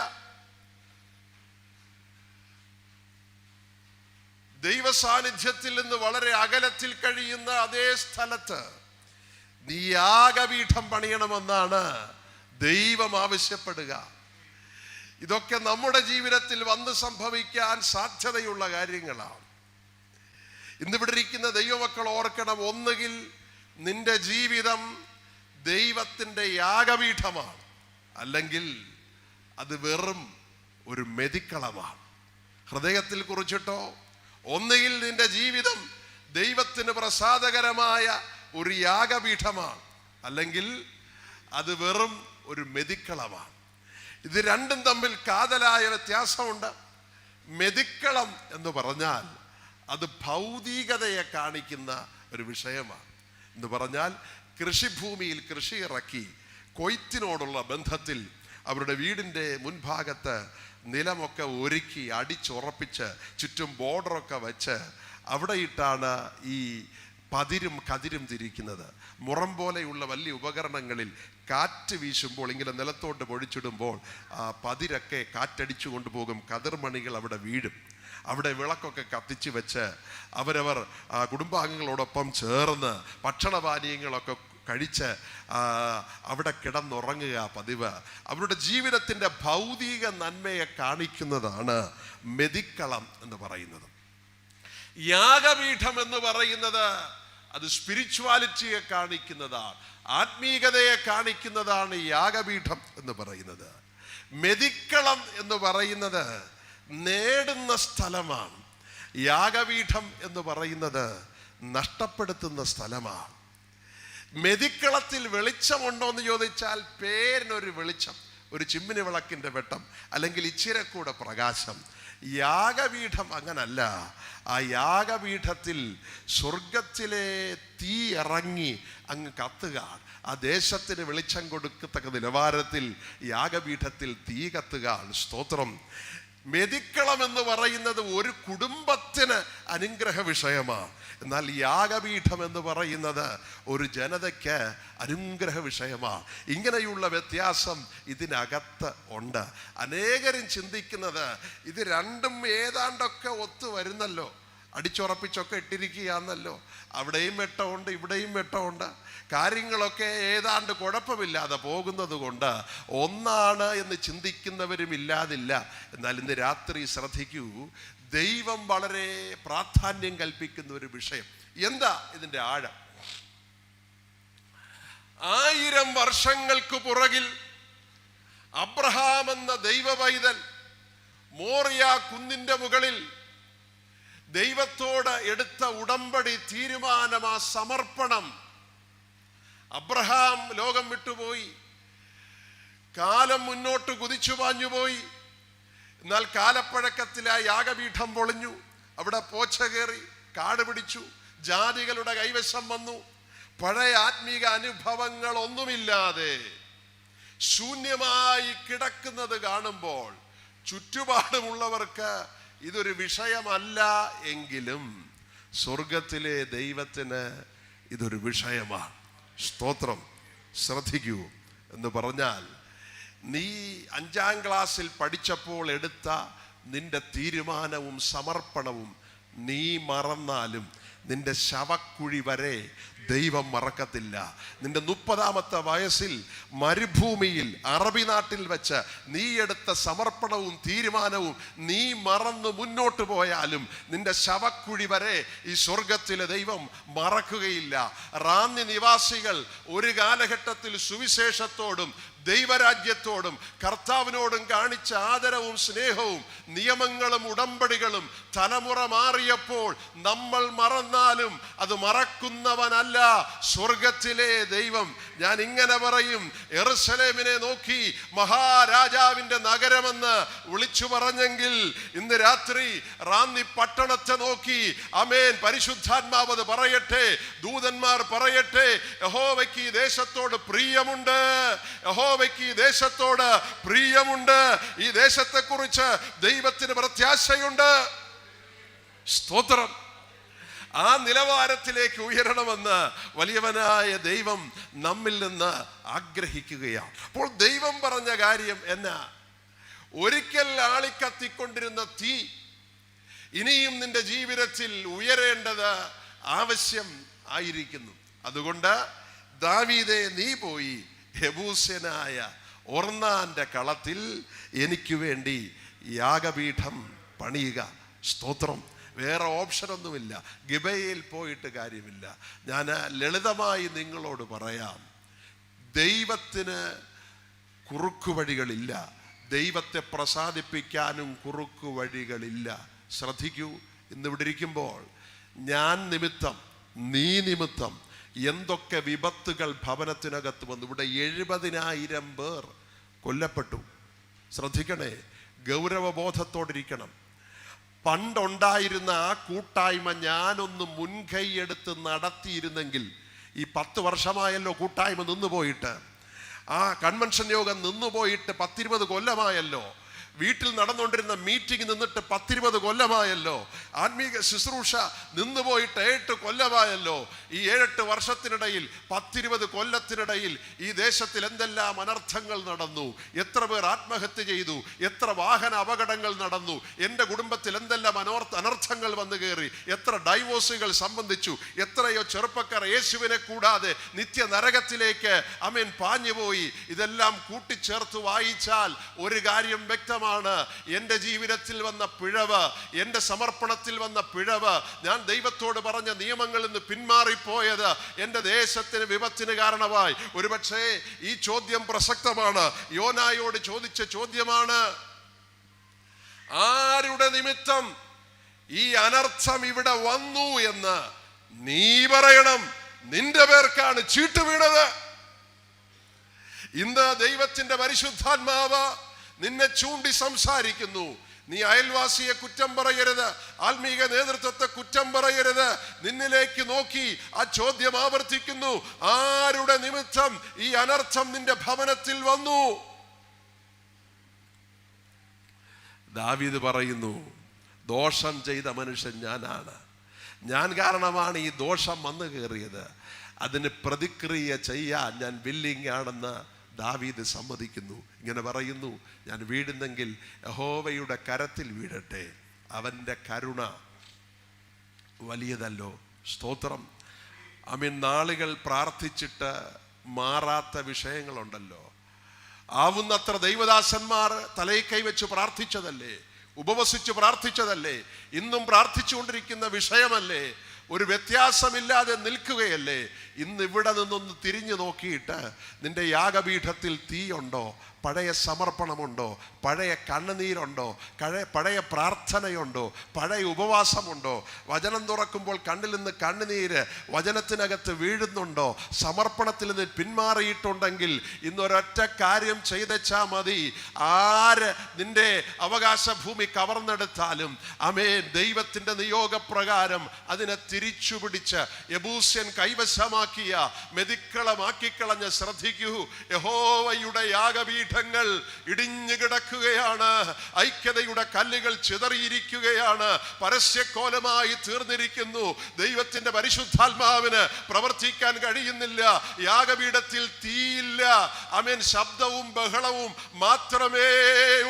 ദൈവ സാന്നിധ്യത്തിൽ നിന്ന് വളരെ അകലത്തിൽ കഴിയുന്ന അതേ സ്ഥലത്ത് നീ യാഗപീഠം പണിയണമെന്നാണ് ദൈവം ആവശ്യപ്പെടുക. ഇതൊക്കെ നമ്മുടെ ജീവിതത്തിൽ വന്ന് സംഭവിക്കാൻ സാധ്യതയുള്ള കാര്യങ്ങളാണ്. ഇന്നിവിടെ ഇരിക്കുന്ന ദൈവമക്കൾ ഓർക്കണം, ഒന്നുകിൽ നിന്റെ ജീവിതം ദൈവത്തിൻ്റെ യാഗപീഠമാണ്, അല്ലെങ്കിൽ അത് വെറും ഒരു മെതിക്കളമാണ്. ഹൃദയത്തിൽ കുറിച്ചിട്ടോ, ഒന്നുകിൽ നിന്റെ ജീവിതം ദൈവത്തിന് പ്രസാദകരമായ ഒരു യാഗപീഠമാണ്, അല്ലെങ്കിൽ അത് വെറും ഒരു മെതിക്കളമാണ്. ഇത് രണ്ടും തമ്മിൽ കാതലായ വ്യത്യാസമുണ്ട്. മെതിക്കളം എന്ന് പറഞ്ഞാൽ അത് ഭൗതികതയെ കാണിക്കുന്ന ഒരു വിഷയമാണ്. എന്ന് പറഞ്ഞാൽ കൃഷിഭൂമിയിൽ കൃഷി ഇറക്കി കൊയ്ത്തിനോടുള്ള ബന്ധത്തിൽ അവരുടെ വീടിൻ്റെ മുൻഭാഗത്ത് നിലമൊക്കെ ഒരുക്കി അടിച്ചുറപ്പിച്ച് ചുറ്റും ബോർഡറൊക്കെ വെച്ച് അവിടെ ഇട്ടാണ് ഈ പതിരും കതിരും തിരിക്കുന്നത്. മുറം പോലെയുള്ള വലിയ ഉപകരണങ്ങളിൽ കാറ്റ് വീശുമ്പോൾ ഇങ്ങനെ നിലത്തോട്ട് പൊഴിച്ചിടുമ്പോൾ ആ പതിരൊക്കെ കാറ്റടിച്ചു കൊണ്ടുപോകും, കതിർമണികൾ അവിടെ വീഴും. അവിടെ വിളക്കൊക്കെ കത്തിച്ച് വെച്ച് അവരവർ കുടുംബാംഗങ്ങളോടൊപ്പം ചേർന്ന് ഭക്ഷണപാനീയങ്ങളൊക്കെ കഴിച്ച് അവിടെ കിടന്നുറങ്ങുക പതിവ്. അവരുടെ ജീവിതത്തിൻ്റെ ഭൗതിക നന്മയെ കാണിക്കുന്നതാണ് മെതിക്കളം എന്ന് പറയുന്നത്. യാഗപീഠം എന്ന് പറയുന്നത് അത് സ്പിരിച്വാലിറ്റിയെ കാണിക്കുന്നതാണ്, ആത്മീകതയെ കാണിക്കുന്നതാണ് യാഗപീഠം എന്ന് പറയുന്നത്. മെതിക്കളം എന്ന് പറയുന്നത് നേടുന്ന സ്ഥലമാണ്. യാഗപീഠം എന്ന് പറയുന്നത് നഷ്ടപ്പെടുത്തുന്ന സ്ഥലമാണ്. മെതിക്കളത്തിൽ വെളിച്ചമുണ്ടോ എന്ന് ചോദിച്ചാൽ പേരിനൊരു വെളിച്ചം, ഒരു ചിമ്മിനി വിളക്കിൻ്റെ വെട്ടം, അല്ലെങ്കിൽ ഇച്ചിരി കൂടെ പ്രകാശം. യാഗപീഠം അങ്ങനല്ല. ആ യാഗപീഠത്തിൽ സ്വർഗത്തിലെ തീ ഇറങ്ങി അങ്ങ് കത്തുക. ആ ദേശത്തിന് വെളിച്ചം കൊടുക്കത്തക്ക നിലവാരത്തിൽ യാഗപീഠത്തിൽ തീ കത്തുക. സ്തോത്രം. മെതിക്കളം എന്ന് പറയുന്നത് ഒരു കുടുംബത്തിന് അനുഗ്രഹ വിഷയമാണ്. എന്നാൽ യാഗപീഠം എന്ന് പറയുന്നത് ഒരു ജനതയ്ക്ക് അനുഗ്രഹ വിഷയമാണ്. ഇങ്ങനെയുള്ള വ്യത്യാസം ഇതിനകത്ത് ഉണ്ട്. അനേകരും ചിന്തിക്കുന്നത് ഇത് രണ്ടും ഏതാണ്ടൊക്കെ ഒത്തു വരുന്നല്ലോ, അടിച്ചുറപ്പിച്ചൊക്കെ ഇട്ടിരിക്കുകയാണെന്നല്ലോ, അവിടെയും വെട്ടമുണ്ട് ഇവിടെയും വെട്ടമുണ്ട്, കാര്യങ്ങളൊക്കെ ഏതാണ്ട് കുഴപ്പമില്ലാതെ പോകുന്നത് കൊണ്ട് ഒന്നാണ് എന്ന് ചിന്തിക്കുന്നവരും ഇല്ലാതില്ല. എന്നാൽ ഇന്ന് രാത്രി ശ്രദ്ധിക്കൂ, ദൈവം വളരെ പ്രാധാന്യം കൽപ്പിക്കുന്ന ഒരു വിഷയം. എന്താ ഇതിൻ്റെ ആഴം? 1000 വർഷങ്ങൾക്ക് പുറകിൽ അബ്രഹാം എന്ന ദൈവ പൈതൽ മോറിയ കുന്നിന്റെ മുകളിൽ ദൈവത്തോട് എടുത്ത ഉടമ്പടി, തീരുമാനം, ആ സമർപ്പണം. അബ്രഹാം ലോകം വിട്ടുപോയി, കാലം മുന്നോട്ട് കുതിച്ചു പാഞ്ഞുപോയി. എന്നാൽ കാലപ്പഴക്കത്തിൽ ആ യാഗപീഠം പൊളിഞ്ഞു, അവിടെ പോച്ച കയറി, കാട് പിടിച്ചു, ജാതികളുടെ കൈവശം വന്നു. പഴയ ആത്മീക അനുഭവങ്ങൾ ഒന്നുമില്ലാതെ ശൂന്യമായി കിടക്കുന്നത് കാണുമ്പോൾ ചുറ്റുപാടുമുള്ളവർക്ക് ഇതൊരു വിഷയമല്ല എങ്കിലും സ്വർഗത്തിലെ ദൈവത്തിന് ഇതൊരു വിഷയമാണ്. സ്തോത്രം. ശ്രദ്ധിക്കൂ എന്ന് പറഞ്ഞാൽ, നീ 5ാം ക്ലാസ്സിൽ പഠിച്ചപ്പോൾ എടുത്ത നിന്റെ തീരുമാനവും സമർപ്പണവും നീ മറന്നാലും നിന്റെ ശവക്കുഴി വരെ ദൈവം മറക്കത്തില്ല. നിന്റെ 30ാമത്തെ വയസ്സിൽ മരുഭൂമിയിൽ അറബി നാട്ടിൽ വെച്ച് നീ എടുത്ത സമർപ്പണവും തീരുമാനവും നീ മറന്ന് മുന്നോട്ട് പോയാലും നിന്റെ ശവക്കുഴി വരെ ഈ സ്വർഗത്തിലെ ദൈവം മറക്കുകയില്ല. റാന്നി നിവാസികൾ ഒരു കാലഘട്ടത്തിൽ സുവിശേഷത്തോടും ദൈവരാജ്യത്തോടും കർത്താവിനോടും കാണിച്ച ആദരവും സ്നേഹവും നിയമങ്ങളും ഉടമ്പടികളും തലമുറ മാറിയപ്പോൾ നമ്മൾ മറന്നാലും അത് മറക്കുന്നവനല്ല സ്വർഗത്തിലെ ദൈവം. ഞാൻ ഇങ്ങനെ പറയും, യെരൂശലേമിനെ നോക്കി മഹാരാജാവിന്റെ നഗരമെന്ന് വിളിച്ചു പറഞ്ഞെങ്കിൽ ഇന്ന് രാത്രി റാന്നി പട്ടണത്തെ നോക്കി ആമേൻ പരിശുദ്ധാത്മാവ് അത് പറയട്ടെ, ദൂതന്മാർ പറയട്ടെ, യഹോവയ്ക്ക് ഈ ദേശത്തോട് പ്രിയമുണ്ട്, യഹോവയ്ക്ക് ഈ ദേശത്തോട് പ്രിയമുണ്ട്, ഈ ദേശത്തെ കുറിച്ച് ദൈവത്തിന് പ്രത്യാശയുണ്ട്. സ്തോത്രം. ആ നിലവാരത്തിലേക്ക് ഉയരണമെന്ന് വലിയവനായ ദൈവം നമ്മിൽ നിന്ന് ആഗ്രഹിക്കുകയാണ്. അപ്പോൾ ദൈവം പറഞ്ഞ കാര്യം എന്നാ? ഒരിക്കൽ ആളിക്കത്തിക്കൊണ്ടിരുന്ന തീ ഇനിയും നിന്റെ ജീവിതത്തിൽ ഉയരേണ്ടത് ആവശ്യം ആയിരിക്കുന്നു. അതുകൊണ്ട് ദാവീദേ, നീ പോയി യെബൂസ്യനായ ഒർന്നാന്റെ കളത്തിൽ എനിക്ക് വേണ്ടി യാഗപീഠം പണിയുക. സ്തോത്രം. വേറെ ഓപ്ഷനൊന്നുമില്ല. ഗിബയിൽ പോയിട്ട് കാര്യമില്ല. ഞാൻ ലളിതമായി നിങ്ങളോട് പറയാം, ദൈവത്തിന് കുറുക്കുവഴികളില്ല. ദൈവത്തെ പ്രസാദിപ്പിക്കാനും കുറുക്കുവഴികളില്ല. ശ്രദ്ധിക്കൂ. ഇന്നിവിടെ ഇരിക്കുമ്പോൾ ഞാൻ നിമിത്തം, നീ നിമിത്തം എന്തൊക്കെ വിപത്തുകൾ ഭവനത്തിനകത്ത് വന്നു. ഇവിടെ 70,000 പേർ കൊല്ലപ്പെട്ടു. ശ്രദ്ധിക്കണേ, ഗൗരവബോധത്തോടിരിക്കണം. പണ്ടുണ്ടായിരുന്ന ആ കൂട്ടായ്മ ഞാനൊന്ന് മുൻകൈയെടുത്ത് നടത്തിയിരുന്നെങ്കിൽ, ഈ 10 വർഷമായല്ലോ കൂട്ടായ്മ നിന്നുപോയിട്ട്, ആ കൺവെൻഷൻ യോഗം നിന്നുപോയിട്ട് 10-20 കൊല്ലമായല്ലോ, വീട്ടിൽ നടന്നുകൊണ്ടിരുന്ന മീറ്റിംഗ് നിന്നിട്ട് 10-20 കൊല്ലമായല്ലോ, ആത്മീക ശുശ്രൂഷ നിന്നുപോയിട്ട് 7 കൊല്ലമായല്ലോ. ഈ 7-8 വർഷത്തിനിടയിൽ 10-20 കൊല്ലത്തിനിടയിൽ ഈ ദേശത്തിൽ എന്തെല്ലാം അനർത്ഥങ്ങൾ നടന്നു, എത്ര പേർ ആത്മഹത്യ ചെയ്തു, എത്ര വാഹന അപകടങ്ങൾ നടന്നു, എൻ്റെ കുടുംബത്തിൽ എന്തെല്ലാം അനർത്ഥങ്ങൾ വന്നു കയറി, എത്ര ഡൈവോഴ്സുകൾ സംബന്ധിച്ചു, എത്രയോ ചെറുപ്പക്കാർ യേശുവിനെ കൂടാതെ നിത്യ നരകത്തിലേക്ക് അമേൻ പാഞ്ഞുപോയി. ഇതെല്ലാം കൂട്ടിച്ചേർത്ത് വായിച്ചാൽ ഒരു കാര്യം വ്യക്തമാണ്. എൻ്റെ ജീവിതത്തിൽ വന്ന പിഴവ്, എൻ്റെ സമർപ്പണത്തിൽ വന്ന പിഴവ്, ഞാൻ ദൈവത്തോട് പറഞ്ഞ നിയമങ്ങളിൽ നിന്ന് പിന്മാറിപ്പോയത് എൻ്റെ ദേശത്തിന് വിപത്തിന് കാരണമായി. ഒരുപക്ഷേ ഈ ചോദ്യം പ്രസക്തമാണ്. യോനായോട് ചോദിച്ച ചോദ്യമാണ്, ആരുടെ നിമിത്തം ഈ അനർത്ഥം ഇവിടെ വന്നു എന്ന് നീ പറയണം. നിന്റെ പേർക്കാണ് ചീട്ട് വീണത്. ഇന്ന് ദൈവത്തിന്റെ പരിശുദ്ധാത്മാവ് നിന്നെ ചൂണ്ടി സംസാരിക്കുന്നു. നീ അയൽവാസിയെ കുറ്റം പറയരുത്, ആത്മീക നേതൃത്വത്തെ കുറ്റം പറയരുത്. നിന്നിലേക്ക് നോക്കി ആ ചോദ്യം ആവർത്തിക്കുന്നു, ആരുടെ നിമിത്തം ഈ അനർത്ഥം നിന്റെ ഭവനത്തിൽ വന്നു? ദാവീദ് പറയുന്നു, ദോഷം ചെയ്ത മനുഷ്യൻ ഞാനാണ്, ഞാൻ കാരണമാണ് ഈ ദോഷം വന്നു കയറിയത്, അതിന് പ്രതിക്രിയ ചെയ്യാൻ ഞാൻ വില്ലിങ് ആണെന്ന് ദാവീദ് സമ്മതിക്കുന്നു. ഇങ്ങനെ പറയുന്നു, ഞാൻ വീഴുന്നെങ്കിൽ യഹോവയുടെ കരത്തിൽ വീഴട്ടെ, അവൻ്റെ കരുണ വലിയതല്ലോ. സ്തോത്രം. നാളുകൾ പ്രാർത്ഥിച്ചിട്ട് മാറാത്ത വിഷയങ്ങളുണ്ടല്ലോ. ആവുന്നത്ര ദൈവദാസന്മാർ തലയിൽ കൈവച്ച് പ്രാർത്ഥിച്ചതല്ലേ, ഉപവസിച്ച് പ്രാർത്ഥിച്ചതല്ലേ, ഇന്നും പ്രാർത്ഥിച്ചുകൊണ്ടിരിക്കുന്ന വിഷയമല്ലേ. ഒരു വ്യത്യാസമില്ലാതെ നിൽക്കുകയല്ലേ? ഇന്ന് ഇവിടെ നിന്നൊന്ന് തിരിഞ്ഞു നോക്കിയിട്ട് നിന്റെ യാഗപീഠത്തിൽ തീയുണ്ടോ? പഴയ സമർപ്പണമുണ്ടോ? പഴയ കണ്ണുനീരുണ്ടോ? പഴയ പ്രാർത്ഥനയുണ്ടോ? പഴയ ഉപവാസമുണ്ടോ? വചനം തുറക്കുമ്പോൾ കണ്ണിൽ നിന്ന് കണ്ണുനീര് വചനത്തിനകത്ത് വീഴുന്നുണ്ടോ? സമർപ്പണത്തിൽ നിന്ന് പിന്മാറിയിട്ടുണ്ടെങ്കിൽ ഇന്നൊരൊറ്റ കാര്യം ചെയ്തച്ചാ മതി. ആര് നിന്റെ അവകാശ ഭൂമി കവർന്നെടുത്താലും ആമേൻ, ദൈവത്തിന്റെ നിയോഗപ്രകാരം അതിനെ തിരിച്ചു പിടിച്ച് യെബൂസ്യൻ കൈവശമാക്കിയ മെതിക്കളമാക്കിക്കളഞ്ഞ് ശ്രദ്ധിക്കൂ. യഹോവയുടെ യാഗപീഠ ഇടിഞ്ഞു കിടക്കുകയാണ്. ഐക്യതയുടെ കല്ലുകൾ ചിതറിയിരിക്കുകയാണ്. പരസ്യക്കോലമായി തീർന്നിരിക്കുന്നു. ദൈവത്തിന്റെ പരിശുദ്ധാത്മാവിന് പ്രവർത്തിക്കാൻ കഴിയുന്നില്ല. യാഗപീഠത്തിൽ തീയില്ല. ആമേൻ. ശബ്ദവും ബഹളവും മാത്രമേ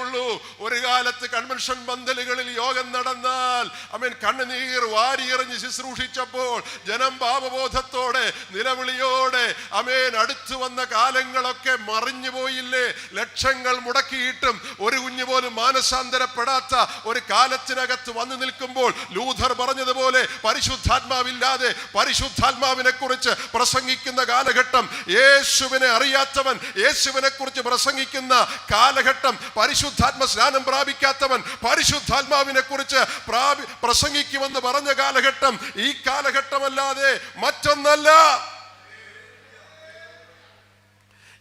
ഉള്ളൂ. ഒരു കാലത്ത് കൺവെൻഷൻ പന്തലുകളിൽ യോഗം നടന്നാൽ ആമേൻ, കണ്ണുനീർ വാരിയെറിഞ്ഞ് ശുശ്രൂഷിച്ചപ്പോൾ ജനം പാപബോധത്തോടെ നിലവിളിയോടെ ആമേൻ അടുത്തു വന്ന കാലങ്ങളൊക്കെ മറിഞ്ഞു പോയില്ലേ? ലക്ഷങ്ങൾ മുടക്കിയിട്ടും ഒരു കുഞ്ഞു പോലും മാനസാന്തരപ്പെടാത്ത ഒരു കാലത്തിനകത്ത് വന്നു നിൽക്കുമ്പോൾ ലൂഥർ പറഞ്ഞതുപോലെ പരിശുദ്ധാത്മാവില്ലാതെ പരിശുദ്ധാത്മാവിനെ കുറിച്ച് പ്രസംഗിക്കുന്ന കാലഘട്ടം, യേശുവിനെ അറിയാത്തവൻ യേശുവിനെ കുറിച്ച് പ്രസംഗിക്കുന്ന കാലഘട്ടം, പരിശുദ്ധാത്മ സ്നാനം പ്രാപിക്കാത്തവൻ പരിശുദ്ധാത്മാവിനെ കുറിച്ച് പ്രസംഗിക്കുമെന്ന് പറഞ്ഞ കാലഘട്ടം ഈ കാലഘട്ടമല്ലാതെ മറ്റൊന്നല്ല.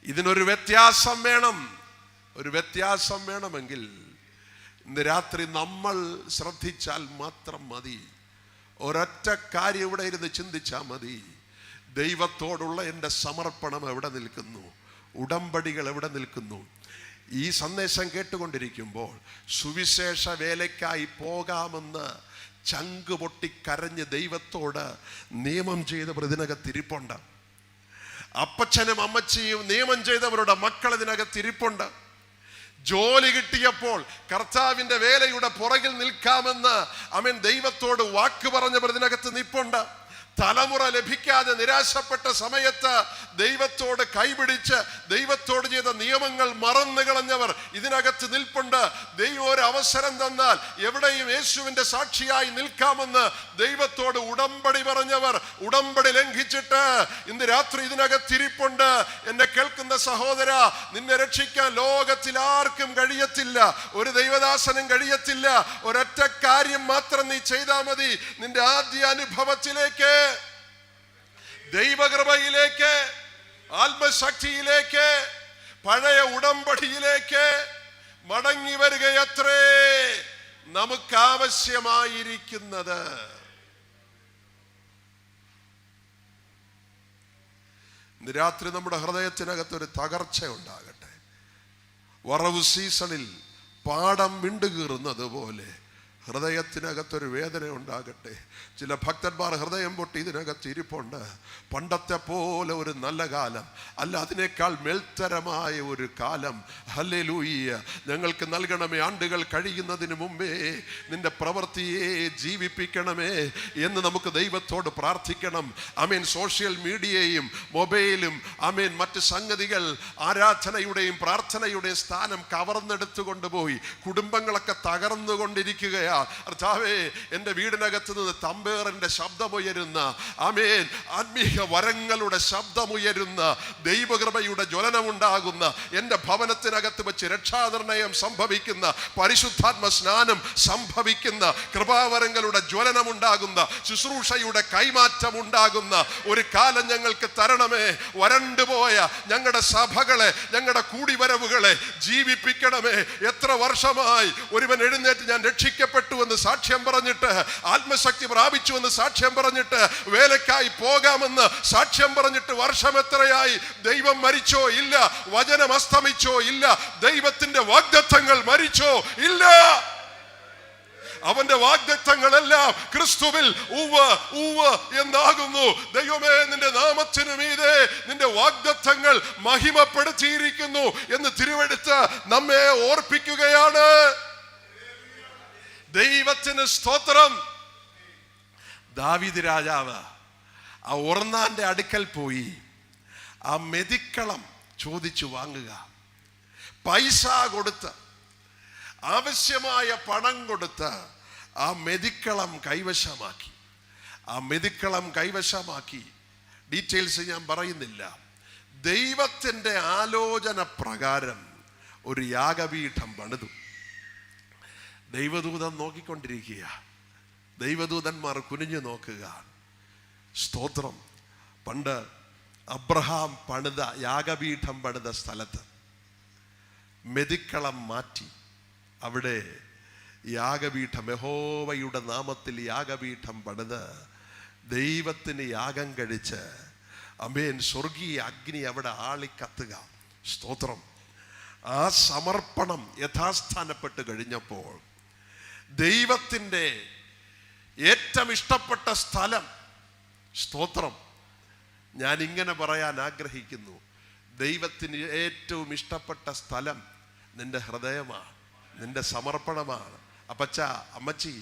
ഇതിനൊരു വ്യത്യാസം വേണം. ഒരു വ്യത്യാസം വേണമെങ്കിൽ ഇന്ന് രാത്രി നമ്മൾ ശ്രദ്ധിച്ചാൽ മാത്രം മതി. ഒരൊറ്റ കാര്യം ഇവിടെ ഇരുന്ന് ചിന്തിച്ചാൽ മതി. ദൈവത്തോടുള്ള എൻ്റെ സമർപ്പണം എവിടെ നിൽക്കുന്നു? ഉടമ്പടികൾ എവിടെ നിൽക്കുന്നു? ഈ സന്ദേശം കേട്ടുകൊണ്ടിരിക്കുമ്പോൾ സുവിശേഷ വേലയ്ക്കായി പോകാമെന്ന് ചങ്ക് പൊട്ടിക്കരഞ്ഞ് ദൈവത്തോട് നിയമം ചെയ്തവർ ഇതിനകത്തിരിപ്പുണ്ട്. അപ്പച്ചനും അമ്മച്ചിയും നിയമം ചെയ്തവരുടെ മക്കൾ ഇതിനകത്തിരിപ്പുണ്ട്. ജോലി കിട്ടിയപ്പോൾ കർത്താവിന്റെ വേലയുടെ പുറകിൽ നിൽക്കാമെന്ന് ആമേൻ ദൈവത്തോട് വാക്ക് പറഞ്ഞവർ ഇതിനകത്ത് നിൽപ്പുണ്ട്. തലമുറ ലഭിക്കാതെ നിരാശപ്പെട്ട സമയത്ത് ദൈവത്തോട് കൈപിടിച്ച് ദൈവത്തോട് ചെയ്ത നിയമങ്ങൾ മറന്നു കളഞ്ഞവർ ഇതിനകത്ത് നിൽപ്പുണ്ട്. ദൈവം ഒരു അവസരം തന്നാൽ എവിടെയും യേശുവിന്റെ സാക്ഷിയായി നിൽക്കാമെന്ന് ദൈവത്തോട് ഉടമ്പടി പറഞ്ഞവർ ഉടമ്പടി ലംഘിച്ചിട്ട് ഇന്ന് രാത്രി ഇതിനകത്തിരിപ്പുണ്ട്. എന്നെ കേൾക്കുന്ന സഹോദര, നിന്നെ രക്ഷിക്കാൻ ലോകത്തിൽ ആർക്കും കഴിയത്തില്ല, ഒരു ദൈവദാസനും കഴിയത്തില്ല. ഒരൊറ്റ കാര്യം മാത്രം നീ ചെയ്താൽ മതി. നിന്റെ ആദ്യ അനുഭവത്തിലേക്ക്, ദൈവകൃപയിലേക്ക്, ആത്മശക്തിയിലേക്ക്, പഴയ ഉടമ്പടിയിലേക്ക് മടങ്ങി വരികയത്രേ നമുക്ക് ആവശ്യമായിരിക്കുന്നത്. ഇന്ന് രാത്രി നമ്മുടെ ഹൃദയത്തിനകത്തൊരു തകർച്ച ഉണ്ടാകട്ടെ. വറവ് സീസണിൽ പാടം വിണ്ടുകീറുന്നത് പോലെ ഹൃദയത്തിനകത്തൊരു വേദന ഉണ്ടാകട്ടെ. ചില ഭക്തന്മാർ ഹൃദയം പൊട്ടി ഇതിനകത്ത് ഇരിപ്പുണ്ട്. പണ്ടത്തെ പോലെ ഒരു നല്ല കാലം അല്ല, അതിനേക്കാൾ മേൽത്തരമായ ഒരു കാലം. ഹല്ലേലൂയ. ഞങ്ങൾക്ക് നൽകണമേ, ആണ്ടുകൾ കഴിയുന്നതിന് മുമ്പേ നിന്റെ പ്രവൃത്തിയെ ജീവിപ്പിക്കണമേ എന്ന് നമുക്ക് ദൈവത്തോട് പ്രാർത്ഥിക്കണം. ആമേൻ. സോഷ്യൽ മീഡിയയും മൊബൈലും ആമേൻ മറ്റ് സംഗതികൾ ആരാധനയുടെയും പ്രാർത്ഥനയുടെയും സ്ഥാനം കവർന്നെടുത്തു കൊണ്ടുപോയി കുടുംബങ്ങളൊക്കെ തകർന്നുകൊണ്ടിരിക്കുകയാണ്. കർത്താവേ, എൻ്റെ വീടിനകത്ത് നിന്ന് തമ്പേറിന്റെ ശബ്ദമുയരുന്ന ആമേൻ ആത്മീയ വരങ്ങളുടെ ശബ്ദമുയരുന്ന ദൈവകൃപയുടെ ജ്വലനമുണ്ടാകുന്ന, എൻ്റെ ഭവനത്തിനകത്ത് വെച്ച് രക്ഷാനിർണയം സംഭവിക്കുന്ന, പരിശുദ്ധാത്മ സ്നാനം സംഭവിക്കുന്ന, കൃപാവരങ്ങളുടെ ജ്വലനമുണ്ടാകുന്ന, ശുശ്രൂഷയുടെ കൈമാറ്റം ഉണ്ടാകുന്ന ഒരു കാലം ഞങ്ങൾക്ക് തരണമേ. വരണ്ടുപോയ ഞങ്ങളുടെ സഭകളെ, ഞങ്ങളുടെ കൂടിവരവുകളെ ജീവിപ്പിക്കണമേ. എത്ര വർഷമായി ഒരുവൻ എഴുന്നേറ്റ് ഞാൻ രക്ഷിക്കപ്പെട്ടു എന്ന് സാക്ഷ്യം പറഞ്ഞിട്ട്, ആത്മശക്തി പ്രാപിച്ചു എന്ന് സാക്ഷ്യം പറഞ്ഞിട്ട്, വേലക്കായി പോകാമെന്ന് സാക്ഷ്യം പറഞ്ഞിട്ട് വർഷം എത്രയായി? ദൈവം മരിച്ചോ? ഇല്ല. വചനം അസ്തമിച്ചോ? ഇല്ല. ദൈവത്തിന്റെ വാഗ്ദത്തങ്ങൾ മരിച്ചോ? ഇല്ല. അവന്റെ വാഗ്ദത്തങ്ങളെല്ലാം ക്രിസ്തുവിൽ ഉവ്വ് ഉവ്വ് എന്നാകുന്നു. ദൈവമേ, നിന്റെ നാമത്തിനു മീതെ നിന്റെ വാഗ്ദത്തങ്ങൾ മഹിമപ്പെടുത്തിയിരിക്കുന്നു എന്ന് തിരുവെടുത്ത് നമ്മെ ഓർപ്പിക്കുകയാണ്. ദൈവത്തിന് സ്തോത്രം. ദാവീദ് രാജാവ് ആ ഒർന്നാന്റെ അടുക്കൽ പോയി ആ മെതിക്കളം ചോദിച്ചു വാങ്ങുക. പൈസ കൊടുത്ത്, ആവശ്യമായ പണം കൊടുത്ത് ആ മെതിക്കളം കൈവശമാക്കി. ആ മെതിക്കളം കൈവശമാക്കി. ഡീറ്റെയിൽസ് ഞാൻ പറയുന്നില്ല. ദൈവത്തിൻ്റെ ആലോചന പ്രകാരം ഒരു യാഗപീഠം പണിതു. ദൈവദൂതൻ നോക്കിക്കൊണ്ടിരിക്കുക. ദൈവദൂതന്മാർ കുനിഞ്ഞു നോക്കുക. സ്തോത്രം. പണ്ട് അബ്രഹാം പണിത യാഗപീഠം പണിത സ്ഥലത്ത് മെതിക്കളം മാറ്റി അവിടെ യാഗപീഠം, യഹോവയുടെ നാമത്തിൽ യാഗപീഠം പണിത് ദൈവത്തിന് യാഗം കഴിച്ച് അമേൻ സ്വർഗീയ അഗ്നി അവിടെ ആളിക്കത്തുക. സ്തോത്രം. ആ സമർപ്പണം യഥാസ്ഥാനപ്പെട്ട് കഴിഞ്ഞപ്പോൾ ദൈവത്തിൻ്റെ ഏറ്റവും ഇഷ്ടപ്പെട്ട സ്ഥലം, സ്തോത്രം, ഞാൻ ഇങ്ങനെ പറയാൻ ആഗ്രഹിക്കുന്നു, ദൈവത്തിന് ഏറ്റവും ഇഷ്ടപ്പെട്ട സ്ഥലം നിന്റെ ഹൃദയമാണ്, നിന്റെ സമർപ്പണമാണ്. അപ്പച്ച, അമ്മച്ചി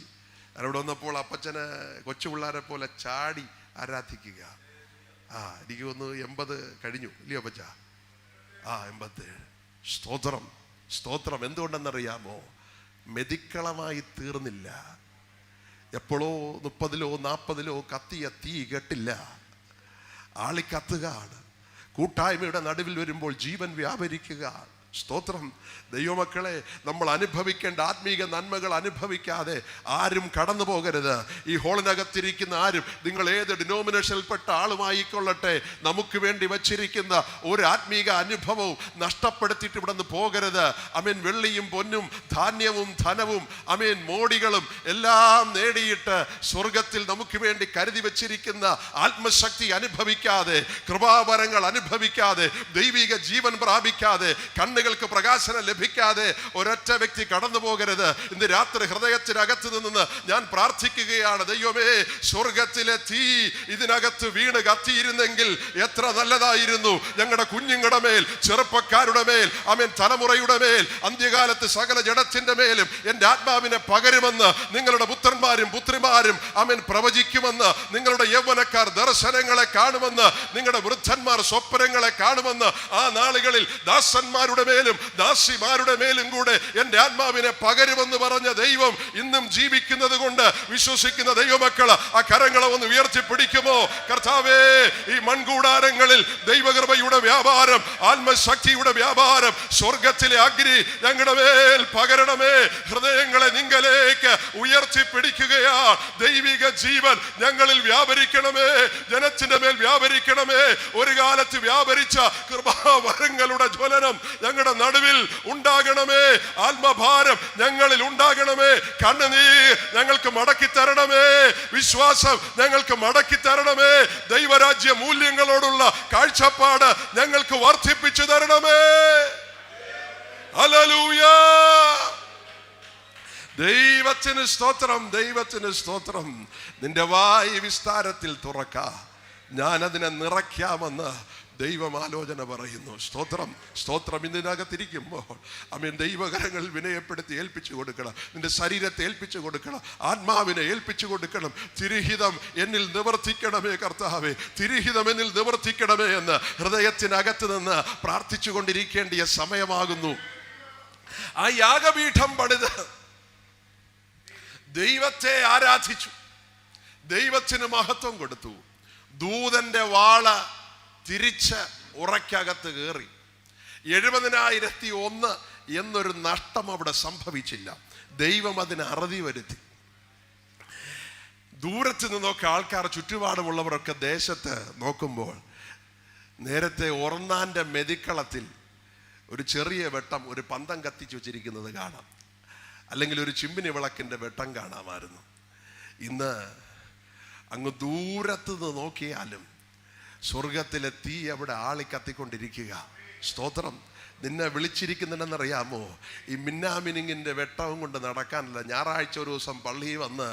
അവിടെ വന്നപ്പോൾ അപ്പച്ചന് കൊച്ചു പിള്ളേരെ പോലെ ചാടി ആരാധിക്കുക. എനിക്ക് തോന്നുന്നു 80 കഴിഞ്ഞു ഇല്ലയോ അപ്പച്ച? 87. സ്തോത്രം, സ്തോത്രം. എന്തുകൊണ്ടെന്നറിയാമോ? മെതിക്കളമായി തീർന്നില്ല. എപ്പോഴോ 30ലോ 40ലോ കത്തിയ തീ കെട്ടില്ല, ആളിക്കത്തുകയാണ്. കൂട്ടായ്മയുടെ നടുവിൽ വരുമ്പോൾ ജീവൻ വ്യാപരിക്കുക. സ്തോത്രം. ദൈവമക്കളെ, നമ്മൾ അനുഭവിക്കേണ്ട ആത്മീക നന്മകൾ അനുഭവിക്കാതെ ആരും കടന്നു പോകരുത്. ഈ ഹോളിനകത്തിരിക്കുന്ന ആരും, നിങ്ങൾ ഏത് ഡിനോമിനേഷനിൽപ്പെട്ട ആളുമായിക്കൊള്ളട്ടെ, നമുക്ക് വേണ്ടി വച്ചിരിക്കുന്ന ഒരു ആത്മീക അനുഭവവും നഷ്ടപ്പെടുത്തിയിട്ട് ഇവിടെ നിന്ന് പോകരുത്. അമേൻ. വെള്ളിയും പൊന്നും ധാന്യവും ധനവും അമേൻ മോടികളും എല്ലാം നേടിയിട്ട് സ്വർഗത്തിൽ നമുക്ക് വേണ്ടി കരുതി വച്ചിരിക്കുന്ന ആത്മശക്തി അനുഭവിക്കാതെ, കൃപാവരങ്ങൾ അനുഭവിക്കാതെ, ദൈവിക ജീവൻ പ്രാപിക്കാതെ, കണ്ണുകൾക്ക് പ്രകാശനം ലഭിക്കാതെ ഒരൊറ്റ വ്യക്തി കടന്നു പോകരുത്. ഇന്ന് രാത്രി ഹൃദയത്തിനകത്ത് നിന്ന് ഞാൻ പ്രാർത്ഥിക്കുകയാണ്, ദൈവമേ, സ്വർഗത്തിലെ തീ ഇതിനകത്ത് വീണ് കത്തിയിരുന്നെങ്കിൽ എത്ര നല്ലതായിരുന്നു. ഞങ്ങളുടെ കുഞ്ഞുങ്ങളുടെ മേൽ, ചെറുപ്പക്കാരുടെ മേൽ, അമേൻ, തലമുറയുടെ മേൽ, അന്ത്യകാലത്ത് സകല ജഡത്തിന്റെ മേലും എൻ്റെ ആത്മാവിനെ പകരുമെന്ന് നിങ്ങളുടെ പുത്രന്മാരും പുത്രിമാരും അമേൻ പ്രവചിക്കുമെന്ന്, നിങ്ങളുടെ യൗവനക്കാർ ദർശനങ്ങളെ കാണുമെന്ന്, നിങ്ങളുടെ വൃദ്ധന്മാർ സ്വപ്നങ്ങളെ കാണുമെന്ന്, ആ നാളുകളിൽ ദാസന്മാരുടെ മേലും ദാസിമാരുടെ മേലും കൂടെ എൻ്റെ ആത്മാവിനെ പകരുമെന്ന് പറഞ്ഞ ദൈവം ഇന്നും ജീവിക്കുന്നത് കൊണ്ട് വിശ്വസിക്കുന്ന ദൈവമക്കൾ ആ കരങ്ങളെ ഒന്ന് ഉയർത്തിപ്പിടിക്കുമോ? കർത്താവേ, ഈ മൺകൂടാരങ്ങളിൽ ദൈവകൃപയുടെ വ്യാപാരം, ആത്മശക്തിയുടെ വ്യാപാരം, സ്വർഗത്തിലെ അഗ്നി ഞങ്ങളുടെ മേൽ പകരണമേ. ഹൃദയങ്ങളെ നിങ്കലേക്ക് ഉയർത്തിപ്പിടിക്കുകയാ. ദൈവിക ജീവൻ ഞങ്ങളിൽ വ്യാപരിക്കണമേ, ജനത്തിന്റെ മേൽ വ്യാപരിക്കണമേ. ഒരു കാലത്ത് വ്യാപരിച്ച കൃപാവരങ്ങളുടെ ജ്വലനം ഞങ്ങളുടെ നടുവിൽ ഉണ്ടാകണമേ. ആത്മഭാരം ഞങ്ങളിൽ ഉണ്ടാകണമേ. കണ്ണുനീർ ഞങ്ങൾക്ക് മടക്കി തരണമേ. വിശ്വാസം ഞങ്ങൾക്ക് മടക്കി തരണമേ. ദൈവരാജ്യ മൂല്യങ്ങളോടുള്ള കാഴ്ചപ്പാട് ഞങ്ങൾക്ക് വർദ്ധിപ്പിച്ചു തരണമേ. ഹല്ലേലൂയ. ദൈവത്തിന് സ്തോത്രം, ദൈവത്തിന് സ്തോത്രം. നിന്റെ വായ് വിസ്താരത്തിൽ തുറക്ക, ഞാൻ അതിനെ നിറയ്ക്കാമെന്ന് ദൈവം ആലോചന പറയുന്നു. സ്തോത്രം, സ്തോത്രം. ഇതിനകത്തിരിക്കുമ്പോൾ അമേൻ ദൈവകരങ്ങളിൽ വിനയപ്പെടുത്തി ഏൽപ്പിച്ചു കൊടുക്കണം. നിന്റെ ശരീരത്തെ ഏൽപ്പിച്ചു കൊടുക്കണം, ആത്മാവിനെ ഏൽപ്പിച്ചു കൊടുക്കണം. തിരുഹിതം എന്നിൽ നിവർത്തിക്കണമേ കർത്താവേ, തിരുഹിതം എന്നിൽ നിവർത്തിക്കണമേ എന്ന് ഹൃദയത്തിനകത്ത് നിന്ന് പ്രാർത്ഥിച്ചു കൊണ്ടിരിക്കേണ്ടിയ സമയമാകുന്നു. ആ യാഗപീഠം പണിത് ദൈവത്തെ ആരാധിച്ചു, ദൈവത്തിന് മഹത്വം കൊടുത്തു. ദൂതന്റെ വാള് തിരിച്ച് ഉറയ്ക്കകത്ത് കയറി. 70,001 എന്നൊരു നഷ്ടം അവിടെ സംഭവിച്ചില്ല. ദൈവം അതിന് അറുതി വരുത്തി. ദൂരത്ത് നിന്നൊക്കെ ആൾക്കാർ, ചുറ്റുപാടുമുള്ളവരൊക്കെ ദേശത്ത് നോക്കുമ്പോൾ നേരത്തെ ഒർന്നാന്റെ മെതിക്കളത്തിൽ ഒരു ചെറിയ വെട്ടം, ഒരു പന്തം കത്തിച്ചു വെച്ചിരിക്കുന്നത് കാണാം, അല്ലെങ്കിൽ ഒരു ചിമ്മിനി വിളക്കിന്റെ വെട്ടം കാണാമായിരുന്നു. ഇന്ന് അങ്ങ് ദൂരത്ത് നിന്ന് നോക്കിയാലും സ്വർഗത്തിലെ തീ അവിടെ ആളിക്കത്തിക്കൊണ്ടിരിക്കുക. സ്തോത്രം. നിന്നെ വിളിച്ചിരിക്കുന്നുണ്ടെന്നറിയാമോ? ഈ മിന്നാമിനിങ്ങിൻ്റെ വെട്ടവും കൊണ്ട് നടക്കാനല്ല, ഞായറാഴ്ച ഒരു ദിവസം പള്ളിയിൽ വന്ന്